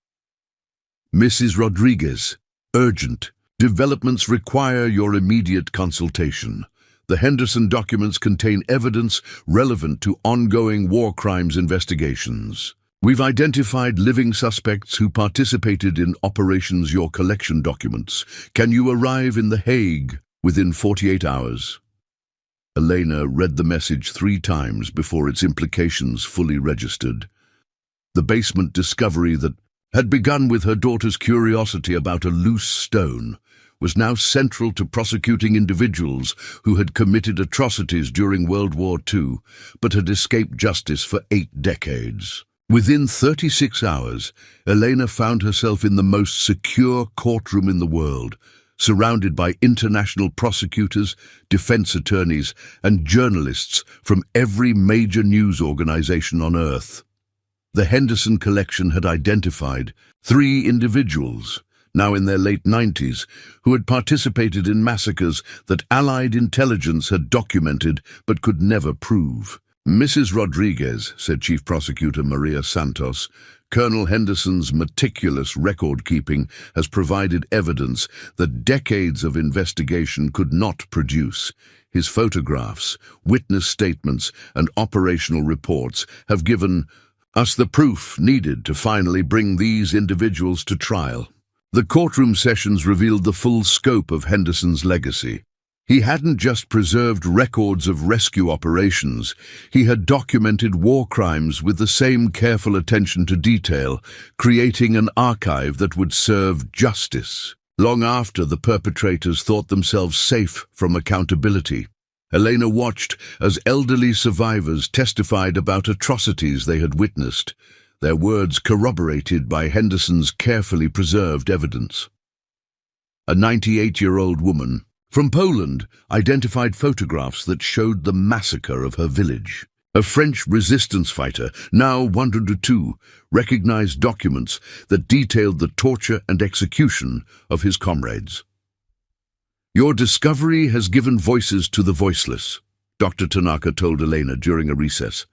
Mrs. Rodriguez, urgent. Developments require your immediate consultation. The Henderson documents contain evidence relevant to ongoing war crimes investigations. We've identified living suspects who participated in operations. Your collection documents. Can you arrive in The Hague within 48 hours? Elena read the message 3 times before its implications fully registered. The basement discovery that had begun with her daughter's curiosity about a loose stone was now central to prosecuting individuals who had committed atrocities during World War II, but had escaped justice for 8 decades. Within 36 hours, Elena found herself in the most secure courtroom in the world, surrounded by international prosecutors, defense attorneys, and journalists from every major news organization on Earth. The Henderson collection had identified 3 individuals, now in their late 90s, who had participated in massacres that Allied intelligence had documented but could never prove. "Mrs. Rodriguez," said Chief Prosecutor Maria Santos, "Colonel Henderson's meticulous record-keeping has provided evidence that decades of investigation could not produce. His photographs, witness statements, and operational reports have given us the proof needed to finally bring these individuals to trial." The courtroom sessions revealed the full scope of Henderson's legacy. He hadn't just preserved records of rescue operations, he had documented war crimes with the same careful attention to detail, creating an archive that would serve justice long after the perpetrators thought themselves safe from accountability. Elena watched as elderly survivors testified about atrocities they had witnessed, their words corroborated by Henderson's carefully preserved evidence. A 98-year-old woman from Poland identified photographs that showed the massacre of her village. A French resistance fighter, now 102, recognized documents that detailed the torture and execution of his comrades. "Your discovery has given voices to the voiceless," Dr. Tanaka told Elena during a recess.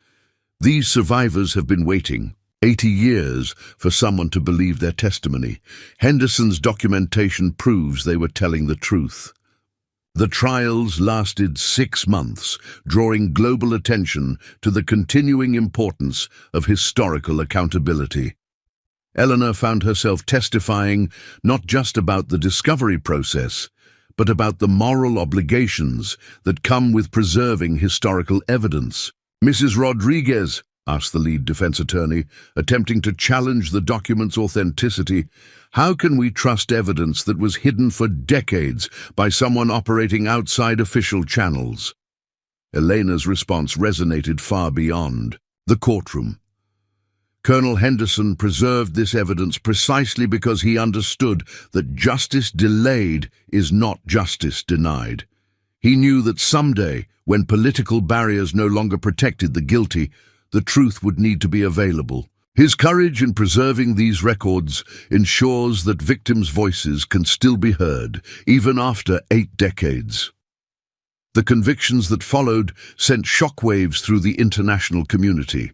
"These survivors have been waiting 80 years for someone to believe their testimony. Henderson's documentation proves they were telling the truth." The trials lasted 6 months, drawing global attention to the continuing importance of historical accountability. Eleanor found herself testifying not just about the discovery process, but about the moral obligations that come with preserving historical evidence. "Mrs. Rodriguez," asked the lead defense attorney, attempting to challenge the document's authenticity, "how can we trust evidence that was hidden for decades by someone operating outside official channels?" Elena's response resonated far beyond the courtroom. Colonel Henderson preserved this evidence precisely because he understood that justice delayed is not justice denied. He knew that someday, when political barriers no longer protected the guilty, the truth would need to be available. His courage in preserving these records ensures that victims' voices can still be heard, even after 8 decades. The convictions that followed sent shockwaves through the international community.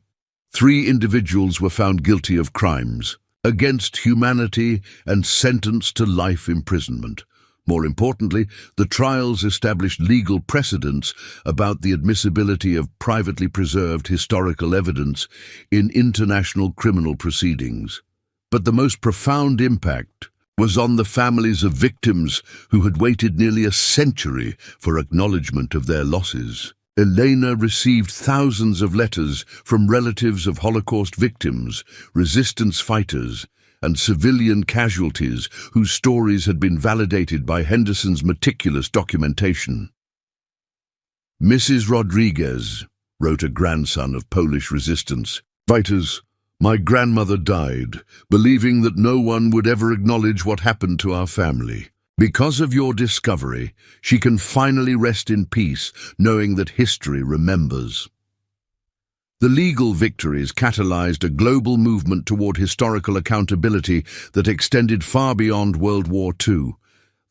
3 individuals were found guilty of crimes against humanity and sentenced to life imprisonment. More importantly, the trials established legal precedents about the admissibility of privately preserved historical evidence in international criminal proceedings. But the most profound impact was on the families of victims who had waited nearly a century for acknowledgement of their losses. Elena received thousands of letters from relatives of Holocaust victims, resistance fighters, and civilian casualties whose stories had been validated by Henderson's meticulous documentation. "Mrs. Rodriguez," wrote a grandson of Polish resistance fighters, "my grandmother died, believing that no one would ever acknowledge what happened to our family. Because of your discovery, she can finally rest in peace, knowing that history remembers." The legal victories catalyzed a global movement toward historical accountability that extended far beyond World War II.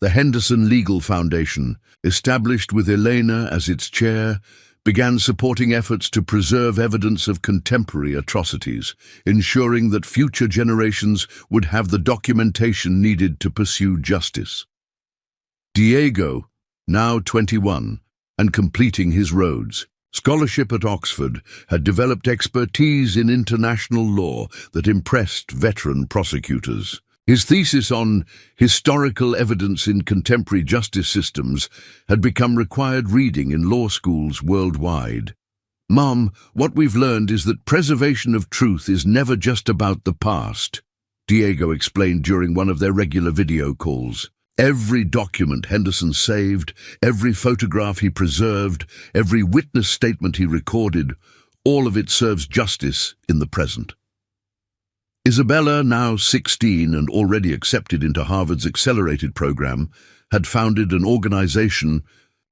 The Henderson Legal Foundation, established with Elena as its chair, began supporting efforts to preserve evidence of contemporary atrocities, ensuring that future generations would have the documentation needed to pursue justice. Diego, now 21, and completing his Rhodes Scholarship at Oxford, had developed expertise in international law that impressed veteran prosecutors. His thesis on historical evidence in contemporary justice systems had become required reading in law schools worldwide. "Mom, what we've learned is that preservation of truth is never just about the past," Diego explained during one of their regular video calls. Every document Henderson saved, every photograph he preserved, every witness statement he recorded, all of it serves justice in the present. Isabella, now 16 and already accepted into Harvard's accelerated program, had founded an organization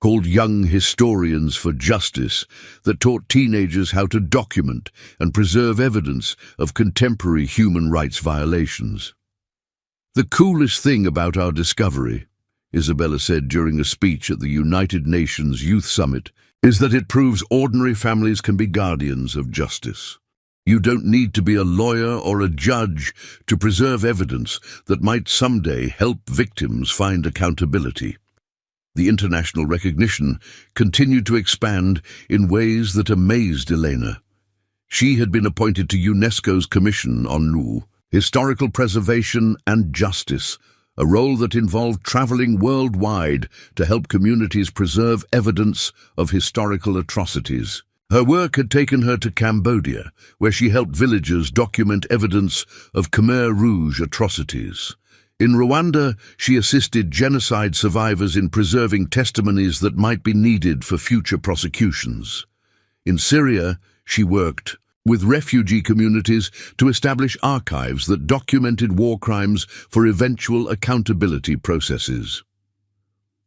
called Young Historians for Justice that taught teenagers how to document and preserve evidence of contemporary human rights violations. "The coolest thing about our discovery," Isabella said during a speech at the United Nations Youth Summit, "is that it proves ordinary families can be guardians of justice. You don't need to be a lawyer or a judge to preserve evidence that might someday help victims find accountability." The international recognition continued to expand in ways that amazed Elena. She had been appointed to UNESCO's Commission on Historical Preservation and Justice, a role that involved traveling worldwide to help communities preserve evidence of historical atrocities. Her work had taken her to Cambodia, where she helped villagers document evidence of Khmer Rouge atrocities. In Rwanda, she assisted genocide survivors in preserving testimonies that might be needed for future prosecutions. In Syria, she worked with refugee communities to establish archives that documented war crimes for eventual accountability processes.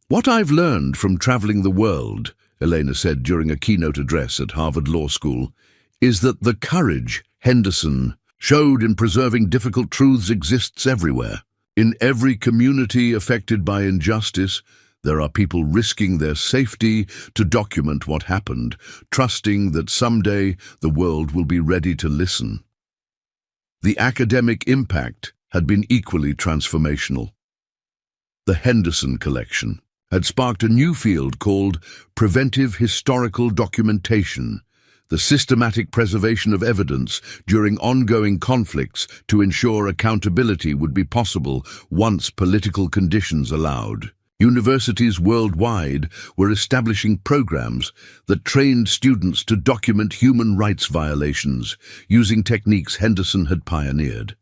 "What I've learned from traveling the world," Elena said during a keynote address at Harvard Law School, "is that the courage Henderson showed in preserving difficult truths exists everywhere. In every community affected by injustice, there are people risking their safety to document what happened, trusting that someday the world will be ready to listen." The academic impact had been equally transformational. The Henderson Collection had sparked a new field called preventive historical documentation, the systematic preservation of evidence during ongoing conflicts to ensure accountability would be possible once political conditions allowed. Universities worldwide were establishing programs that trained students to document human rights violations using techniques Henderson had pioneered.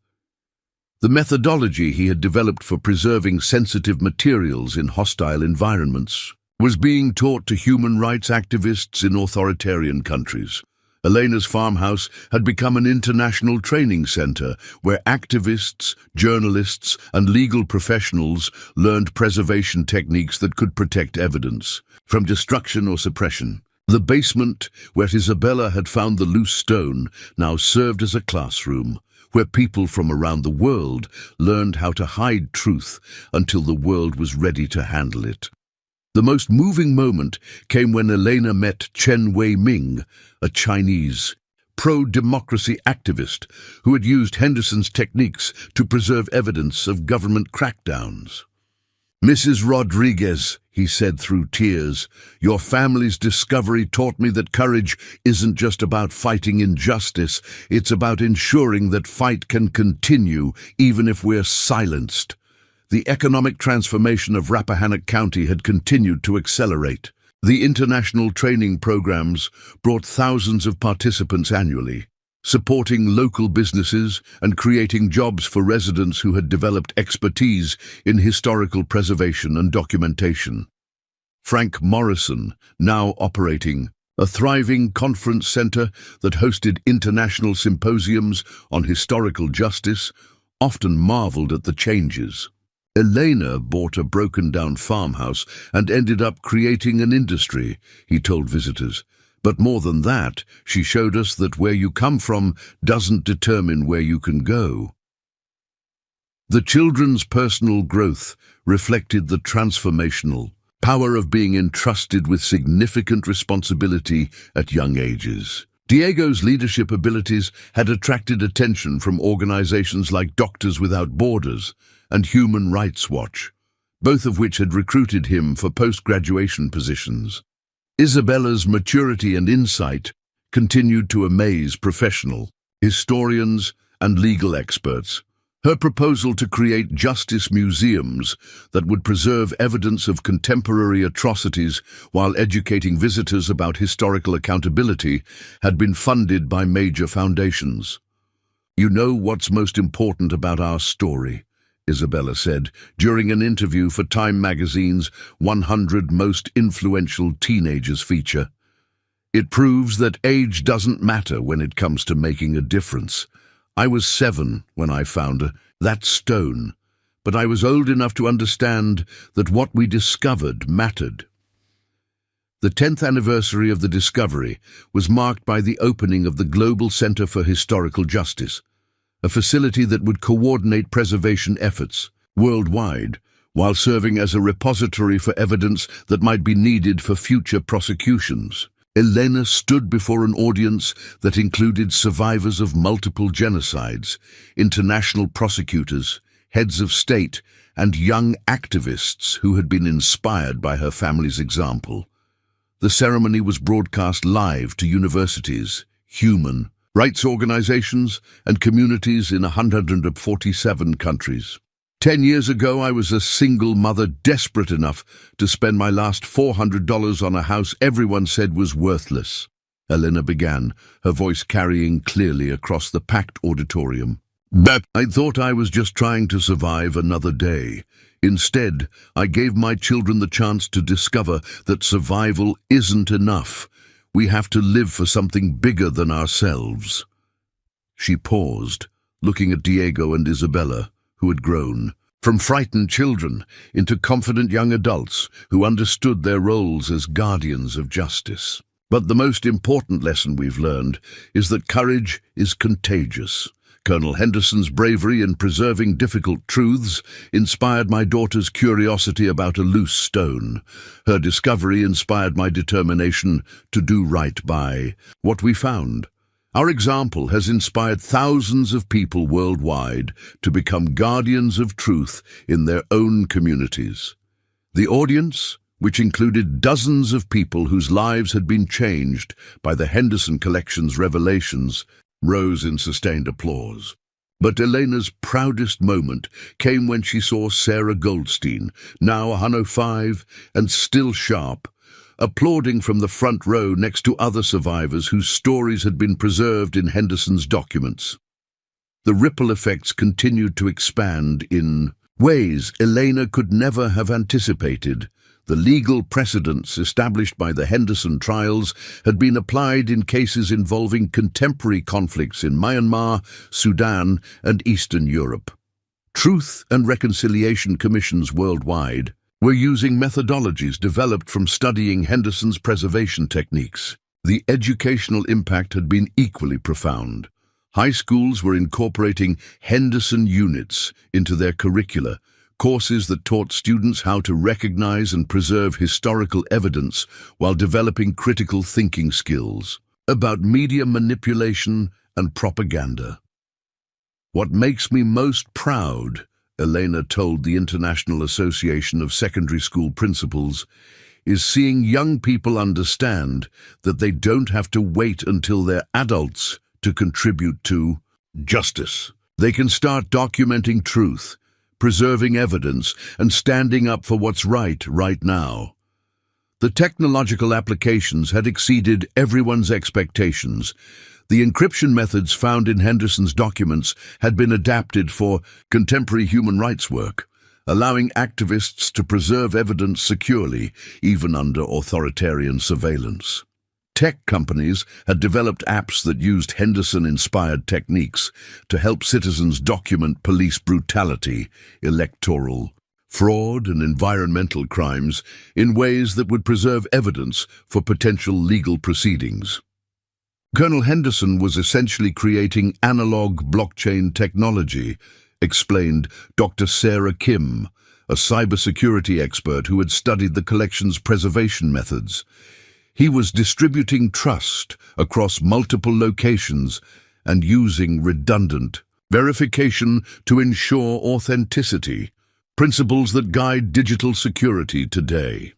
The methodology he had developed for preserving sensitive materials in hostile environments was being taught to human rights activists in authoritarian countries. Elena's Farmhouse had become an international training center where activists, journalists, and legal professionals learned preservation techniques that could protect evidence from destruction or suppression. The basement, where Isabella had found the loose stone, now served as a classroom, where people from around the world learned how to hide truth until the world was ready to handle it. The most moving moment came when Elena met Chen Wei-ming, a Chinese pro-democracy activist who had used Henderson's techniques to preserve evidence of government crackdowns. "Mrs. Rodriguez," he said through tears, "your family's discovery taught me that courage isn't just about fighting injustice, it's about ensuring that fight can continue even if we're silenced." The economic transformation of Rappahannock County had continued to accelerate. The international training programs brought thousands of participants annually, supporting local businesses and creating jobs for residents who had developed expertise in historical preservation and documentation. Frank Morrison, now operating a thriving conference center that hosted international symposiums on historical justice, often marveled at the changes. Elena bought a broken-down farmhouse and ended up creating an industry, he told visitors. But more than that, she showed us that where you come from doesn't determine where you can go. The children's personal growth reflected the transformational power of being entrusted with significant responsibility at young ages. Diego's leadership abilities had attracted attention from organizations like Doctors Without Borders and Human Rights Watch, both of which had recruited him for post-graduation positions. Isabella's maturity and insight continued to amaze professional, historians, and legal experts. Her proposal to create justice museums that would preserve evidence of contemporary atrocities while educating visitors about historical accountability had been funded by major foundations. "You know what's most important about our story?" Isabella said during an interview for Time magazine's 100 Most Influential Teenagers feature. It proves that age doesn't matter when it comes to making a difference. I was 7 when I found that stone, but I was old enough to understand that what we discovered mattered. The 10th anniversary of the discovery was marked by the opening of the Global Center for Historical Justice, a facility that would coordinate preservation efforts worldwide, while serving as a repository for evidence that might be needed for future prosecutions. Elena stood before an audience that included survivors of multiple genocides, international prosecutors, heads of state, and young activists who had been inspired by her family's example. The ceremony was broadcast live to universities, human rights organizations, and communities in 147 countries. 10 years ago, I was a single mother desperate enough to spend my last $400 on a house everyone said was worthless. Elena began, her voice carrying clearly across the packed auditorium. But I thought I was just trying to survive another day. Instead, I gave my children the chance to discover that survival isn't enough. We have to live for something bigger than ourselves. She paused, looking at Diego and Isabella, who had grown from frightened children into confident young adults who understood their roles as guardians of justice. But the most important lesson we've learned is that courage is contagious. Colonel Henderson's bravery in preserving difficult truths inspired my daughter's curiosity about a loose stone. Her discovery inspired my determination to do right by what we found. Our example has inspired thousands of people worldwide to become guardians of truth in their own communities. The audience, which included dozens of people whose lives had been changed by the Henderson Collection's revelations, rose in sustained applause. But Elena's proudest moment came when she saw Sarah Goldstein, now 105 and still sharp, applauding from the front row next to other survivors whose stories had been preserved in Henderson's documents. The ripple effects continued to expand in ways Elena could never have anticipated. The legal precedents established by the Henderson trials had been applied in cases involving contemporary conflicts in Myanmar, Sudan, and Eastern Europe. Truth and reconciliation commissions worldwide were using methodologies developed from studying Henderson's preservation techniques. The educational impact had been equally profound. High schools were incorporating Henderson units into their curricula, courses that taught students how to recognize and preserve historical evidence while developing critical thinking skills about media manipulation and propaganda. What makes me most proud, Elena told the International Association of Secondary School Principals, is seeing young people understand that they don't have to wait until they're adults to contribute to justice. They can start documenting truth, preserving evidence, and standing up for what's right now. The technological applications had exceeded everyone's expectations. The encryption methods found in Henderson's documents had been adapted for contemporary human rights work, allowing activists to preserve evidence securely, even under authoritarian surveillance. Tech companies had developed apps that used Henderson-inspired techniques to help citizens document police brutality, electoral fraud, and environmental crimes in ways that would preserve evidence for potential legal proceedings. Colonel Henderson was essentially creating analog blockchain technology, explained Dr. Sarah Kim, a cybersecurity expert who had studied the collection's preservation methods. He was distributing trust across multiple locations and using redundant verification to ensure authenticity, principles that guide digital security today.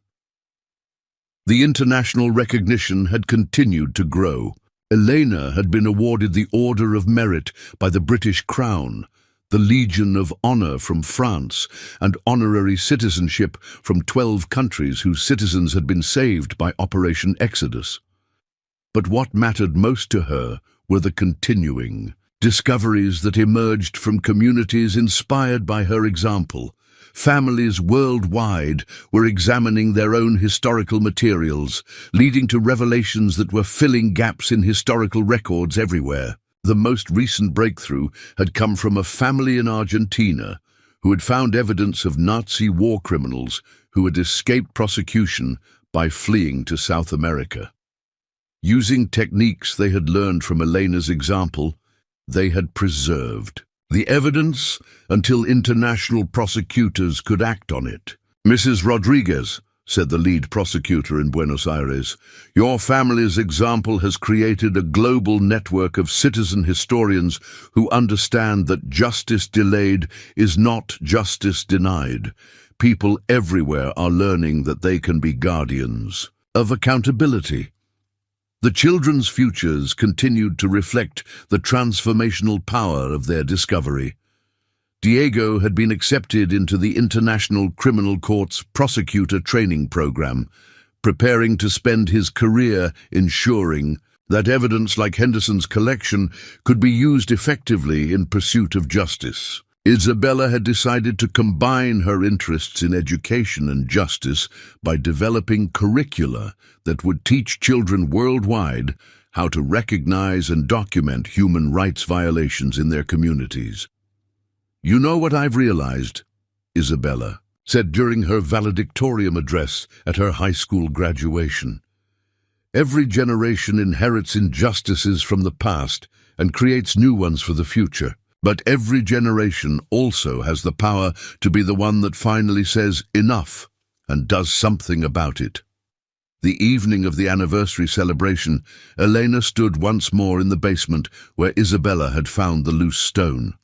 The international recognition had continued to grow. Elena had been awarded the Order of Merit by the British Crown, the Legion of Honor from France, and honorary citizenship from 12 countries whose citizens had been saved by Operation Exodus. But what mattered most to her were the continuing Discoveries that emerged from communities inspired by her example. Families worldwide were examining their own historical materials, leading to revelations that were filling gaps in historical records everywhere. The most recent breakthrough had come from a family in Argentina who had found evidence of Nazi war criminals who had escaped prosecution by fleeing to South America. Using techniques they had learned from Elena's example, they had preserved the evidence until international prosecutors could act on it. "Mrs. Rodriguez," said the lead prosecutor in Buenos Aires, "your family's example has created a global network of citizen historians who understand that justice delayed is not justice denied. People everywhere are learning that they can be guardians of accountability." The children's futures continued to reflect the transformational power of their discovery. Diego had been accepted into the International Criminal Court's prosecutor training program, preparing to spend his career ensuring that evidence like Henderson's collection could be used effectively in pursuit of justice. Isabella had decided to combine her interests in education and justice by developing curricula that would teach children worldwide how to recognize and document human rights violations in their communities. "You know what I've realized," Isabella said during her valedictorian address at her high school graduation. "Every generation inherits injustices from the past and creates new ones for the future. But every generation also has the power to be the one that finally says enough and does something about it." The evening of the anniversary celebration, Elena stood once more in the basement where Isabella had found the loose stone.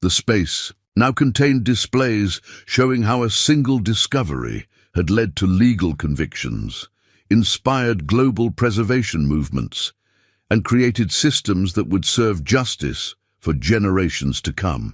The space now contained displays showing how a single discovery had led to legal convictions, inspired global preservation movements, and created systems that would serve justice for generations to come.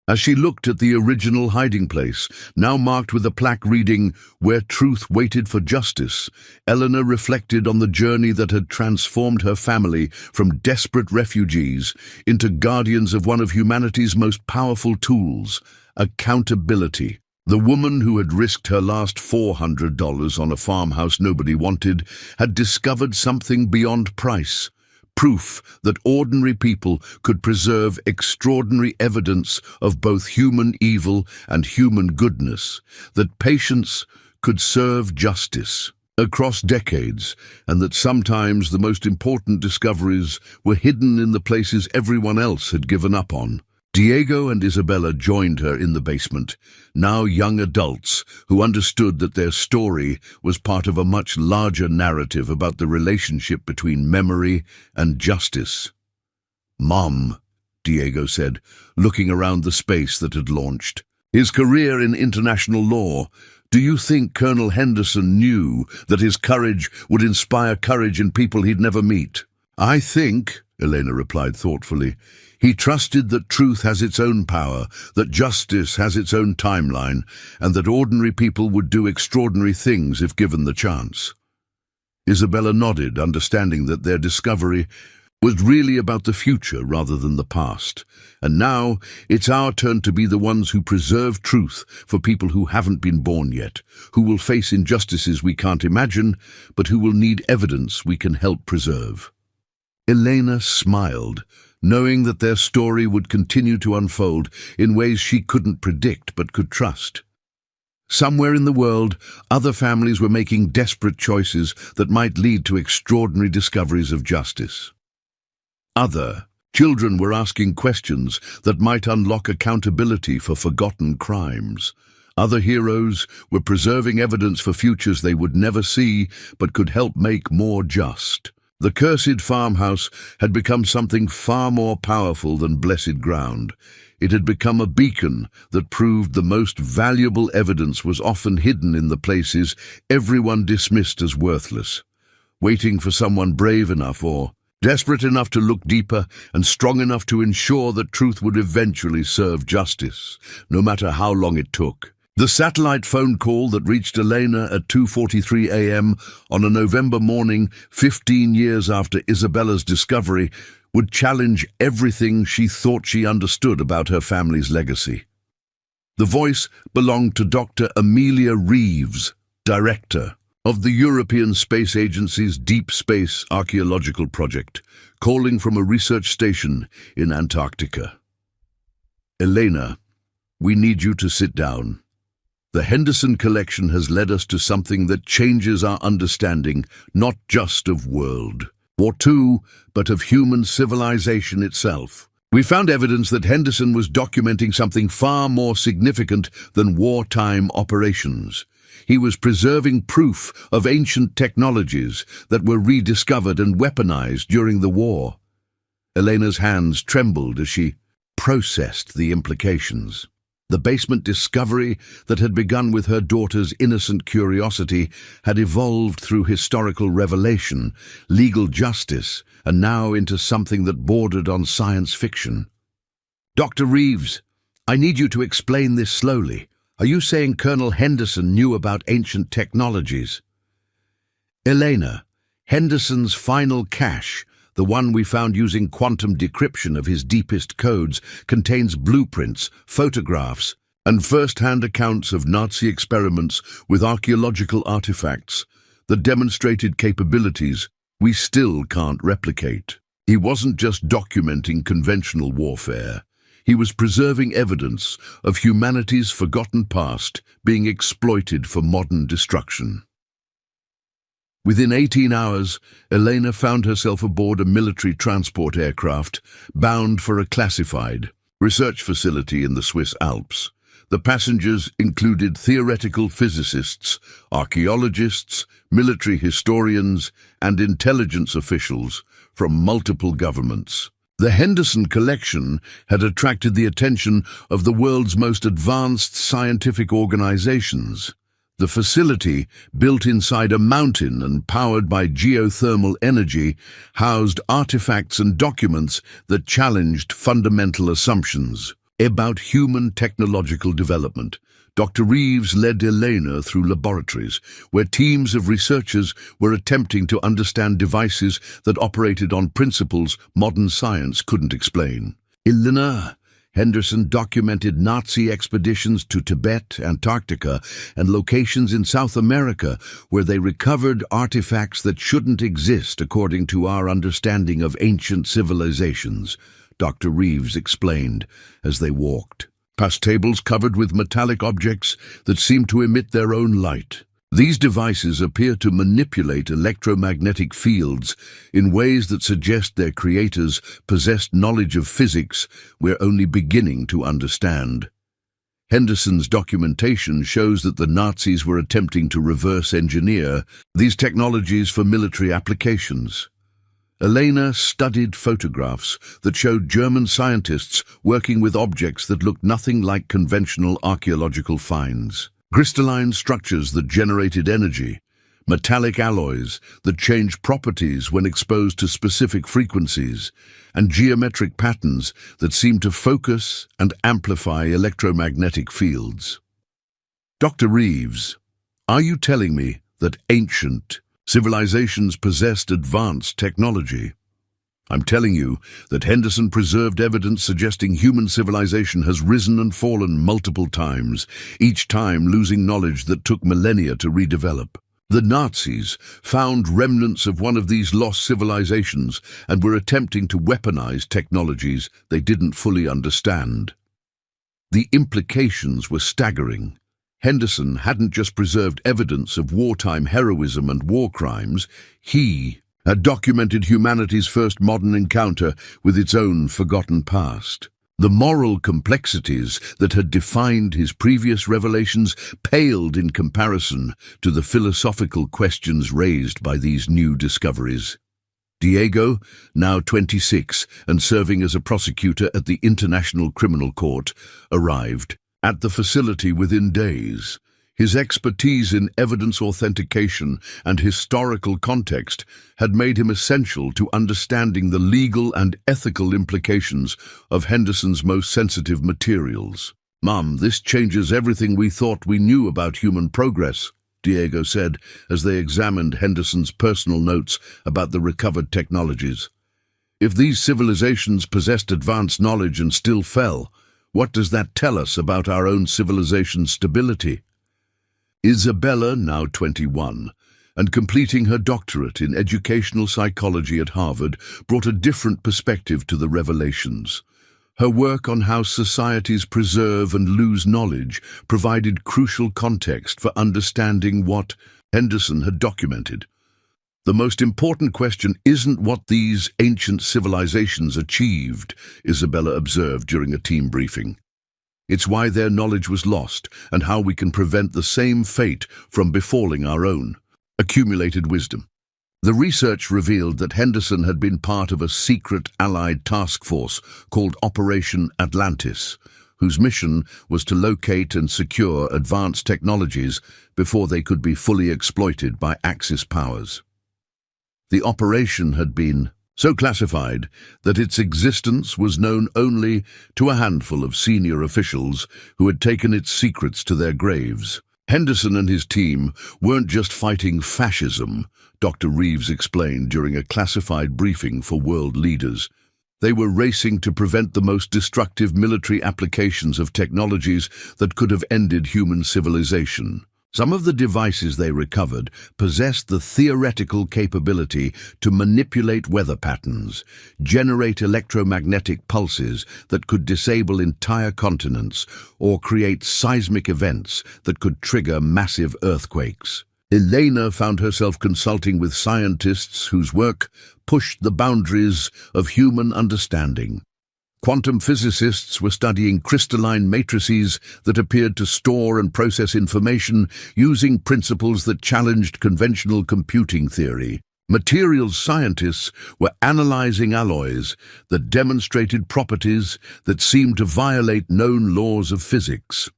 As she looked at the original hiding place, now marked with a plaque reading, "Where Truth Waited for Justice," Eleanor reflected on the journey that had transformed her family from desperate refugees into guardians of one of humanity's most powerful tools, accountability. The woman who had risked her last $400 on a farmhouse nobody wanted had discovered something beyond price. Proof that ordinary people could preserve extraordinary evidence of both human evil and human goodness, that patience could serve justice across decades, and that sometimes the most important discoveries were hidden in the places everyone else had given up on. Diego and Isabella joined her in the basement, now young adults who understood that their story was part of a much larger narrative about the relationship between memory and justice. "Mom," Diego said, looking around the space that had launched. "His career in international law. Do you think Colonel Henderson knew that his courage would inspire courage in people he'd never meet?" "I think," Elena replied thoughtfully, "he trusted that truth has its own power, that justice has its own timeline, and that ordinary people would do extraordinary things if given the chance." Isabella nodded, understanding that their discovery was really about the future rather than the past. And now it's our turn to be the ones who preserve truth for people who haven't been born yet, who will face injustices we can't imagine, but who will need evidence we can help preserve. Elena smiled, knowing that their story would continue to unfold in ways she couldn't predict but could trust. Somewhere in the world, other families were making desperate choices that might lead to extraordinary discoveries of justice. Other children were asking questions that might unlock accountability for forgotten crimes. Other heroes were preserving evidence for futures they would never see but could help make more just. The cursed farmhouse had become something far more powerful than blessed ground. It had become a beacon that proved the most valuable evidence was often hidden in the places everyone dismissed as worthless, waiting for someone brave enough or desperate enough to look deeper and strong enough to ensure that truth would eventually serve justice, no matter how long it took. The satellite phone call that reached Elena at 2:43 a.m. on a November morning 15 years after Isabella's discovery would challenge everything she thought she understood about her family's legacy. The voice belonged to Dr. Amelia Reeves, director of the European Space Agency's Deep Space Archaeological Project, calling from a research station in Antarctica. Elena, we need you to sit down. The Henderson collection has led us to something that changes our understanding, not just of World War II, but of human civilization itself. We found evidence that Henderson was documenting something far more significant than wartime operations. He was preserving proof of ancient technologies that were rediscovered and weaponized during the war. Elena's hands trembled as she processed the implications. The basement discovery that had begun with her daughter's innocent curiosity had evolved through historical revelation, legal justice, and now into something that bordered on science fiction. Dr. Reeves, I need you to explain this slowly. Are you saying Colonel Henderson knew about ancient technologies? Elena, Henderson's final cache, the one we found using quantum decryption of his deepest codes, contains blueprints, photographs, and first-hand accounts of Nazi experiments with archaeological artifacts that demonstrated capabilities we still can't replicate. He wasn't just documenting conventional warfare. He was preserving evidence of humanity's forgotten past being exploited for modern destruction. Within 18 hours, Elena found herself aboard a military transport aircraft bound for a classified research facility in the Swiss Alps. The passengers included theoretical physicists, archaeologists, military historians, and intelligence officials from multiple governments. The Henderson collection had attracted the attention of the world's most advanced scientific organizations. The facility, built inside a mountain and powered by geothermal energy, housed artifacts and documents that challenged fundamental assumptions about human technological development. Dr. Reeves led Elena through laboratories where teams of researchers were attempting to understand devices that operated on principles modern science couldn't explain. Elena, Henderson documented Nazi expeditions to Tibet, Antarctica, and locations in South America where they recovered artifacts that shouldn't exist according to our understanding of ancient civilizations, Dr. Reeves explained as they walked past tables covered with metallic objects that seemed to emit their own light. These devices appear to manipulate electromagnetic fields in ways that suggest their creators possessed knowledge of physics we're only beginning to understand. Henderson's documentation shows that the Nazis were attempting to reverse engineer these technologies for military applications. Elena studied photographs that showed German scientists working with objects that looked nothing like conventional archaeological finds. Crystalline structures that generated energy, metallic alloys that changed properties when exposed to specific frequencies, and geometric patterns that seemed to focus and amplify electromagnetic fields. Dr. Reeves, are you telling me that ancient civilizations possessed advanced technology? I'm telling you that Henderson preserved evidence suggesting human civilization has risen and fallen multiple times, each time losing knowledge that took millennia to redevelop. The Nazis found remnants of one of these lost civilizations and were attempting to weaponize technologies they didn't fully understand. The implications were staggering. Henderson hadn't just preserved evidence of wartime heroism and war crimes, he had documented humanity's first modern encounter with its own forgotten past. The moral complexities that had defined his previous revelations paled in comparison to the philosophical questions raised by these new discoveries. Diego, now 26 and serving as a prosecutor at the International Criminal Court, arrived at the facility within days. His expertise in evidence authentication and historical context had made him essential to understanding the legal and ethical implications of Henderson's most sensitive materials. "Mum, this changes everything we thought we knew about human progress," Diego said as they examined Henderson's personal notes about the recovered technologies. If these civilizations possessed advanced knowledge and still fell, what does that tell us about our own civilization's stability? Isabella, now 21, and completing her doctorate in educational psychology at Harvard, brought a different perspective to the revelations. Her work on how societies preserve and lose knowledge provided crucial context for understanding what Henderson had documented. The most important question isn't what these ancient civilizations achieved, Isabella observed during a team briefing. It's why their knowledge was lost and how we can prevent the same fate from befalling our own. Accumulated wisdom. The research revealed that Henderson had been part of a secret Allied task force called Operation Atlantis, whose mission was to locate and secure advanced technologies before they could be fully exploited by Axis powers. The operation had been so classified that its existence was known only to a handful of senior officials who had taken its secrets to their graves. Henderson and his team weren't just fighting fascism, Dr. Reeves explained during a classified briefing for world leaders. They were racing to prevent the most destructive military applications of technologies that could have ended human civilization. Some of the devices they recovered possessed the theoretical capability to manipulate weather patterns, generate electromagnetic pulses that could disable entire continents, or create seismic events that could trigger massive earthquakes. Elena found herself consulting with scientists whose work pushed the boundaries of human understanding. Quantum physicists were studying crystalline matrices that appeared to store and process information using principles that challenged conventional computing theory. Materials scientists were analyzing alloys that demonstrated properties that seemed to violate known laws of physics.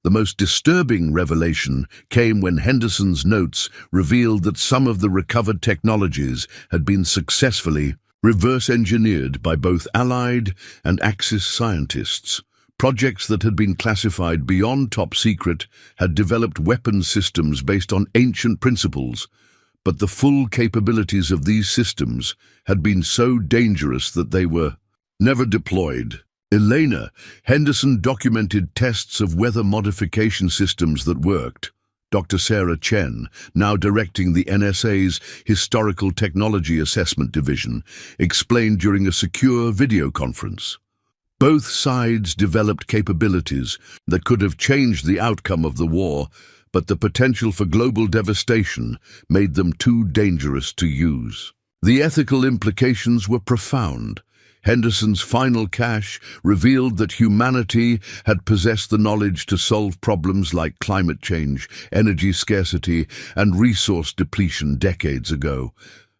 The most disturbing revelation came when Henderson's notes revealed that some of the recovered technologies had been successfully reverse-engineered by both Allied and Axis scientists. Projects that had been classified beyond top secret had developed weapons systems based on ancient principles, but the full capabilities of these systems had been so dangerous that they were never deployed. Elena, Henderson documented tests of weather modification systems that worked. Dr. Sarah Chen, now directing the NSA's Historical Technology Assessment Division, explained during a secure video conference. Both sides developed capabilities that could have changed the outcome of the war, but the potential for global devastation made them too dangerous to use. The ethical implications were profound. Henderson's final cache revealed that humanity had possessed the knowledge to solve problems like climate change, energy scarcity, and resource depletion decades ago.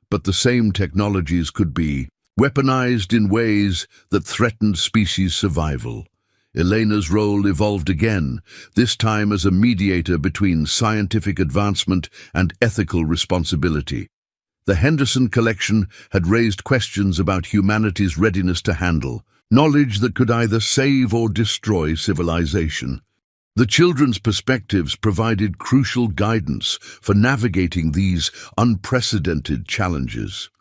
But the same technologies could be weaponized in ways that threatened species survival. Elena's role evolved again, this time as a mediator between scientific advancement and ethical responsibility. The Henderson collection had raised questions about humanity's readiness to handle knowledge that could either save or destroy civilization. The children's perspectives provided crucial guidance for navigating these unprecedented challenges.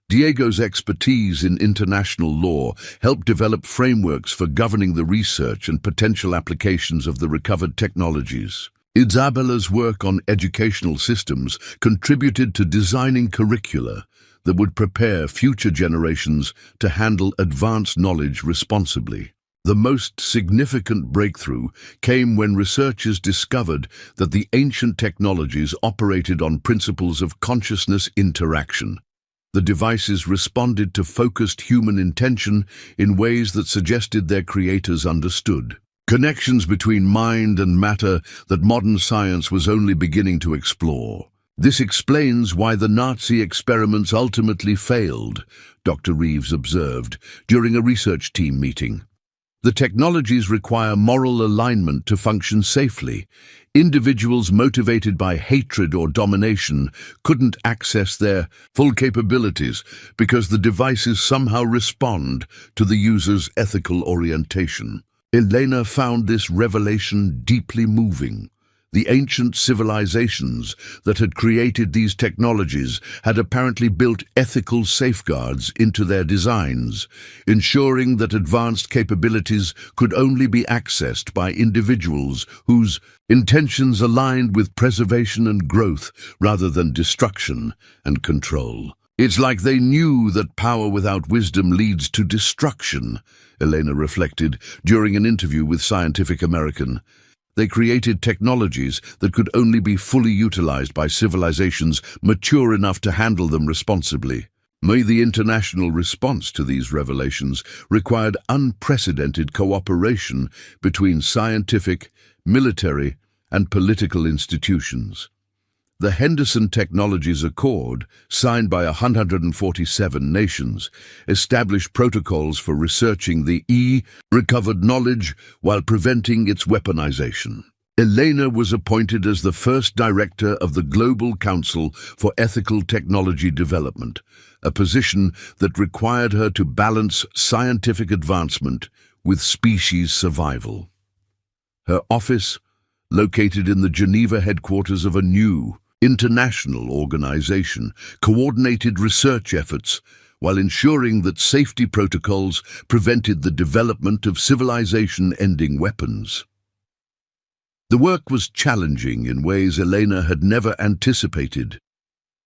Diego's expertise in international law helped develop frameworks for governing the research and potential applications of the recovered technologies. Isabella's work on educational systems contributed to designing curricula that would prepare future generations to handle advanced knowledge responsibly. The most significant breakthrough came when researchers discovered that the ancient technologies operated on principles of consciousness interaction. The devices responded to focused human intention in ways that suggested their creators understood connections between mind and matter that modern science was only beginning to explore. This explains why the Nazi experiments ultimately failed, Dr. Reeves observed during a research team meeting. The technologies require moral alignment to function safely. Individuals motivated by hatred or domination couldn't access their full capabilities because the devices somehow respond to the user's ethical orientation. Elena found this revelation deeply moving. The ancient civilizations that had created these technologies had apparently built ethical safeguards into their designs, ensuring that advanced capabilities could only be accessed by individuals whose intentions aligned with preservation and growth rather than destruction and control. It's like they knew that power without wisdom leads to destruction, Elena reflected during an interview with Scientific American. They created technologies that could only be fully utilized by civilizations mature enough to handle them responsibly. The international response to these revelations required unprecedented cooperation between scientific, military, and political institutions. The Henderson Technologies Accord, signed by 147 nations, established protocols for researching the recovered knowledge while preventing its weaponization. Elena was appointed as the first director of the Global Council for Ethical Technology Development, a position that required her to balance scientific advancement with species survival. Her office, located in the Geneva headquarters of a new international organization, coordinated research efforts while ensuring that safety protocols prevented the development of civilization-ending weapons. The work was challenging in ways Elena had never anticipated.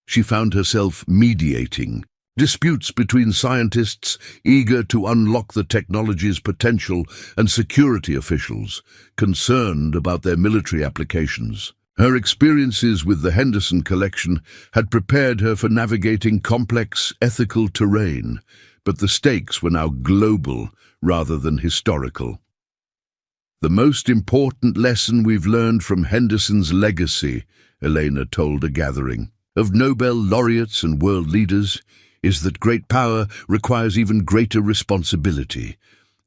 She found herself mediating disputes between scientists eager to unlock the technology's potential and security officials concerned about their military applications. Her experiences with the Henderson collection had prepared her for navigating complex ethical terrain, but the stakes were now global rather than historical. The most important lesson we've learned from Henderson's legacy, Elena told a gathering, of Nobel laureates and world leaders, is that great power requires even greater responsibility.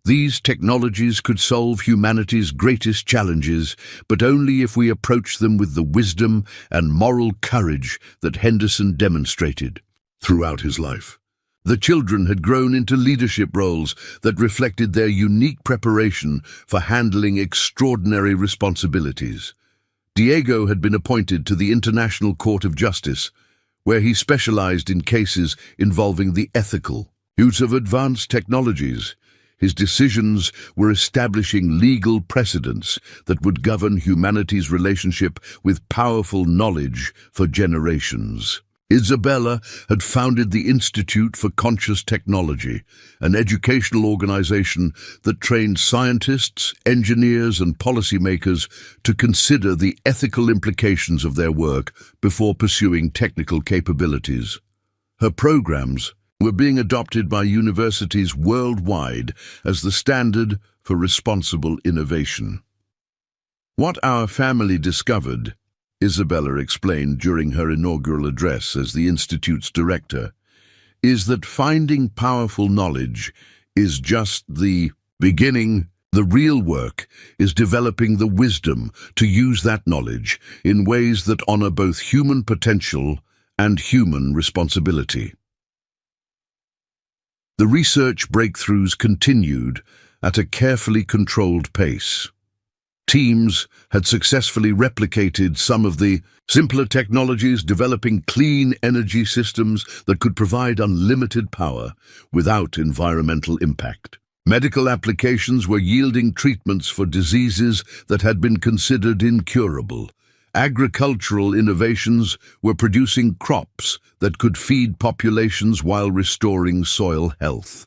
These technologies could solve humanity's greatest challenges, but only if we approach them with the wisdom and moral courage that Henderson demonstrated throughout his life. The children had grown into leadership roles that reflected their unique preparation for handling extraordinary responsibilities. Diego had been appointed to the International Court of Justice, where he specialized in cases involving the ethical use of advanced technologies. His decisions were establishing legal precedents that would govern humanity's relationship with powerful knowledge for generations. Isabella had founded the Institute for Conscious Technology, an educational organization that trained scientists, engineers, and policymakers to consider the ethical implications of their work before pursuing technical capabilities. Her programs were being adopted by universities worldwide as the standard for responsible innovation. What our family discovered, Isabella explained during her inaugural address as the Institute's director, is that finding powerful knowledge is just the beginning. The real work is developing the wisdom to use that knowledge in ways that honor both human potential and human responsibility. The research breakthroughs continued at a carefully controlled pace. Teams had successfully replicated some of the simpler technologies, developing clean energy systems that could provide unlimited power without environmental impact. Medical applications were yielding treatments for diseases that had been considered incurable. Agricultural innovations were producing crops that could feed populations while restoring soil health.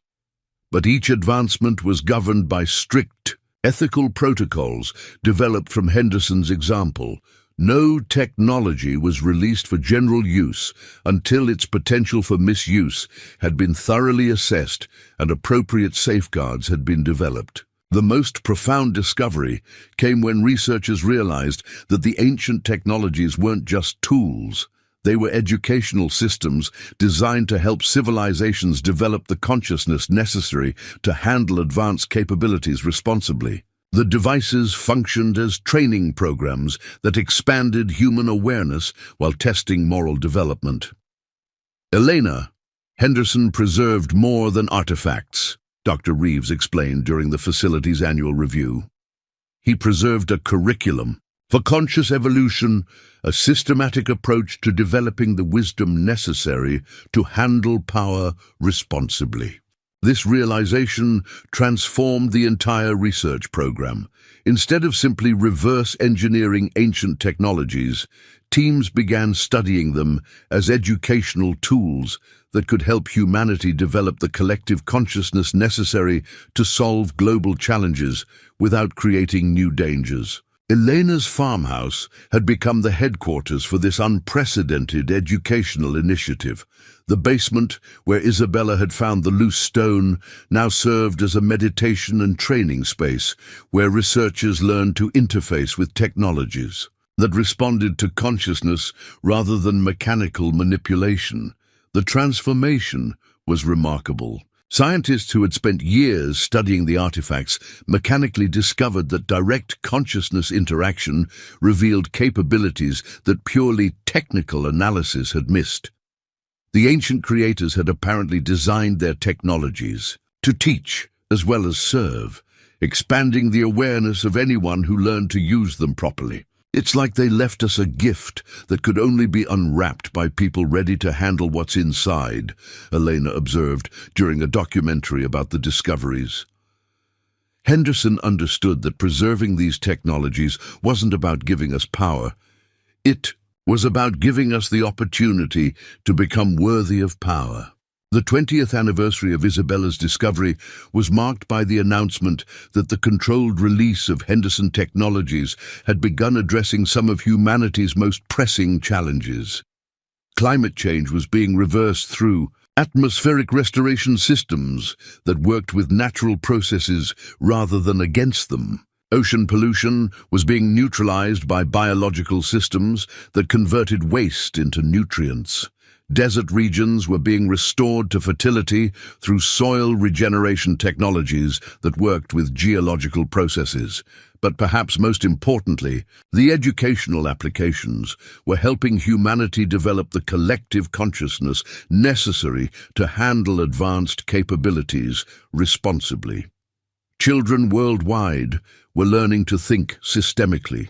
But each advancement was governed by strict ethical protocols developed from Henderson's example. No technology was released for general use until its potential for misuse had been thoroughly assessed and appropriate safeguards had been developed. The most profound discovery came when researchers realized that the ancient technologies weren't just tools. They were educational systems designed to help civilizations develop the consciousness necessary to handle advanced capabilities responsibly. The devices functioned as training programs that expanded human awareness while testing moral development. Elena, Henderson preserved more than artifacts, Dr. Reeves explained during the facility's annual review. He preserved a curriculum, For conscious evolution, a systematic approach to developing the wisdom necessary to handle power responsibly. This realization transformed the entire research program. Instead of simply reverse engineering ancient technologies, teams began studying them as educational tools that could help humanity develop the collective consciousness necessary to solve global challenges without creating new dangers. Elena's farmhouse had become the headquarters for this unprecedented educational initiative. The basement, where Isabella had found the loose stone, now served as a meditation and training space where researchers learned to interface with technologies that responded to consciousness rather than mechanical manipulation. The transformation was remarkable. Scientists who had spent years studying the artifacts mechanically discovered that direct consciousness interaction revealed capabilities that purely technical analysis had missed. The ancient creators had apparently designed their technologies to teach as well as serve, expanding the awareness of anyone who learned to use them properly. It's like they left us a gift that could only be unwrapped by people ready to handle what's inside, Elena observed during a documentary about the discoveries. Henderson understood that preserving these technologies wasn't about giving us power. It was about giving us the opportunity to become worthy of power. The 20th anniversary of Isabella's discovery was marked by the announcement that the controlled release of Henderson technologies had begun addressing some of humanity's most pressing challenges. Climate change was being reversed through atmospheric restoration systems that worked with natural processes rather than against them. Ocean pollution was being neutralized by biological systems that converted waste into nutrients. Desert regions were being restored to fertility through soil regeneration technologies that worked with geological processes. But perhaps most importantly, the educational applications were helping humanity develop the collective consciousness necessary to handle advanced capabilities responsibly. Children worldwide were learning to think systemically,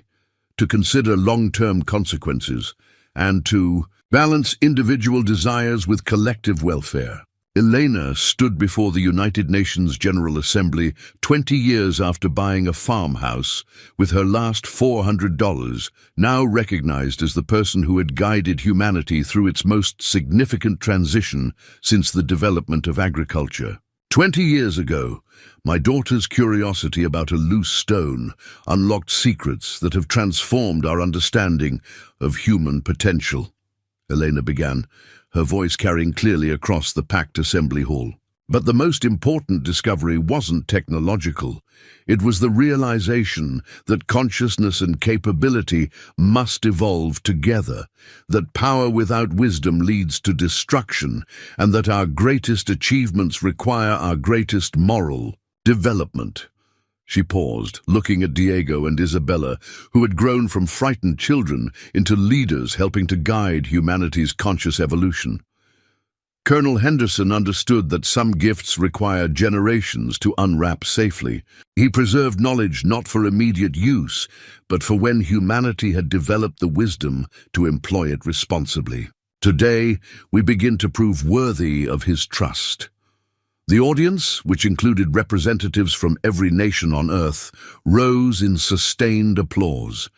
to consider long-term consequences, and to balance individual desires with collective welfare. Elena stood before the United Nations General Assembly 20 years after buying a farmhouse with her last $400, now recognized as the person who had guided humanity through its most significant transition since the development of agriculture. 20 years ago, my daughter's curiosity about a loose stone unlocked secrets that have transformed our understanding of human potential. Elena began, her voice carrying clearly across the packed assembly hall. But the most important discovery wasn't technological. It was the realization that consciousness and capability must evolve together, that power without wisdom leads to destruction, and that our greatest achievements require our greatest moral development. She paused, looking at Diego and Isabella, who had grown from frightened children into leaders helping to guide humanity's conscious evolution. Colonel Henderson understood that some gifts require generations to unwrap safely. He preserved knowledge not for immediate use, but for when humanity had developed the wisdom to employ it responsibly. Today, we begin to prove worthy of his trust. The audience, which included representatives from every nation on Earth, rose in sustained applause.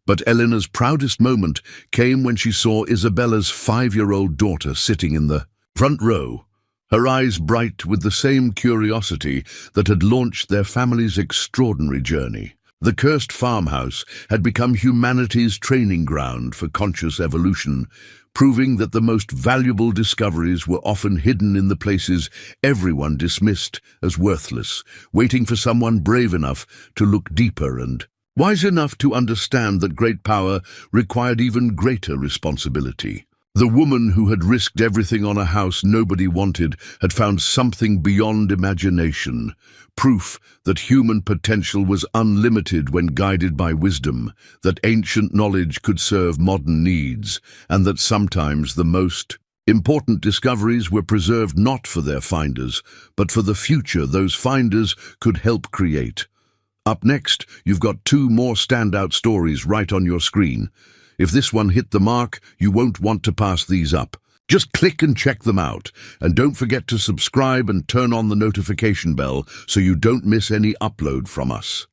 But Elena's proudest moment came when she saw Isabella's 5-year-old daughter sitting in the front row, her eyes bright with the same curiosity that had launched their family's extraordinary journey. The cursed farmhouse had become humanity's training ground for conscious evolution, proving that the most valuable discoveries were often hidden in the places everyone dismissed as worthless, waiting for someone brave enough to look deeper and wise enough to understand that great power required even greater responsibility. The woman who had risked everything on a house nobody wanted had found something beyond imagination, proof that human potential was unlimited when guided by wisdom, that ancient knowledge could serve modern needs, and that sometimes the most important discoveries were preserved not for their finders, but for the future those finders could help create. Up next, you've got two more standout stories right on your screen. If this one hit the mark, you won't want to pass these up. Just click and check them out. And don't forget to subscribe and turn on the notification bell so you don't miss any upload from us.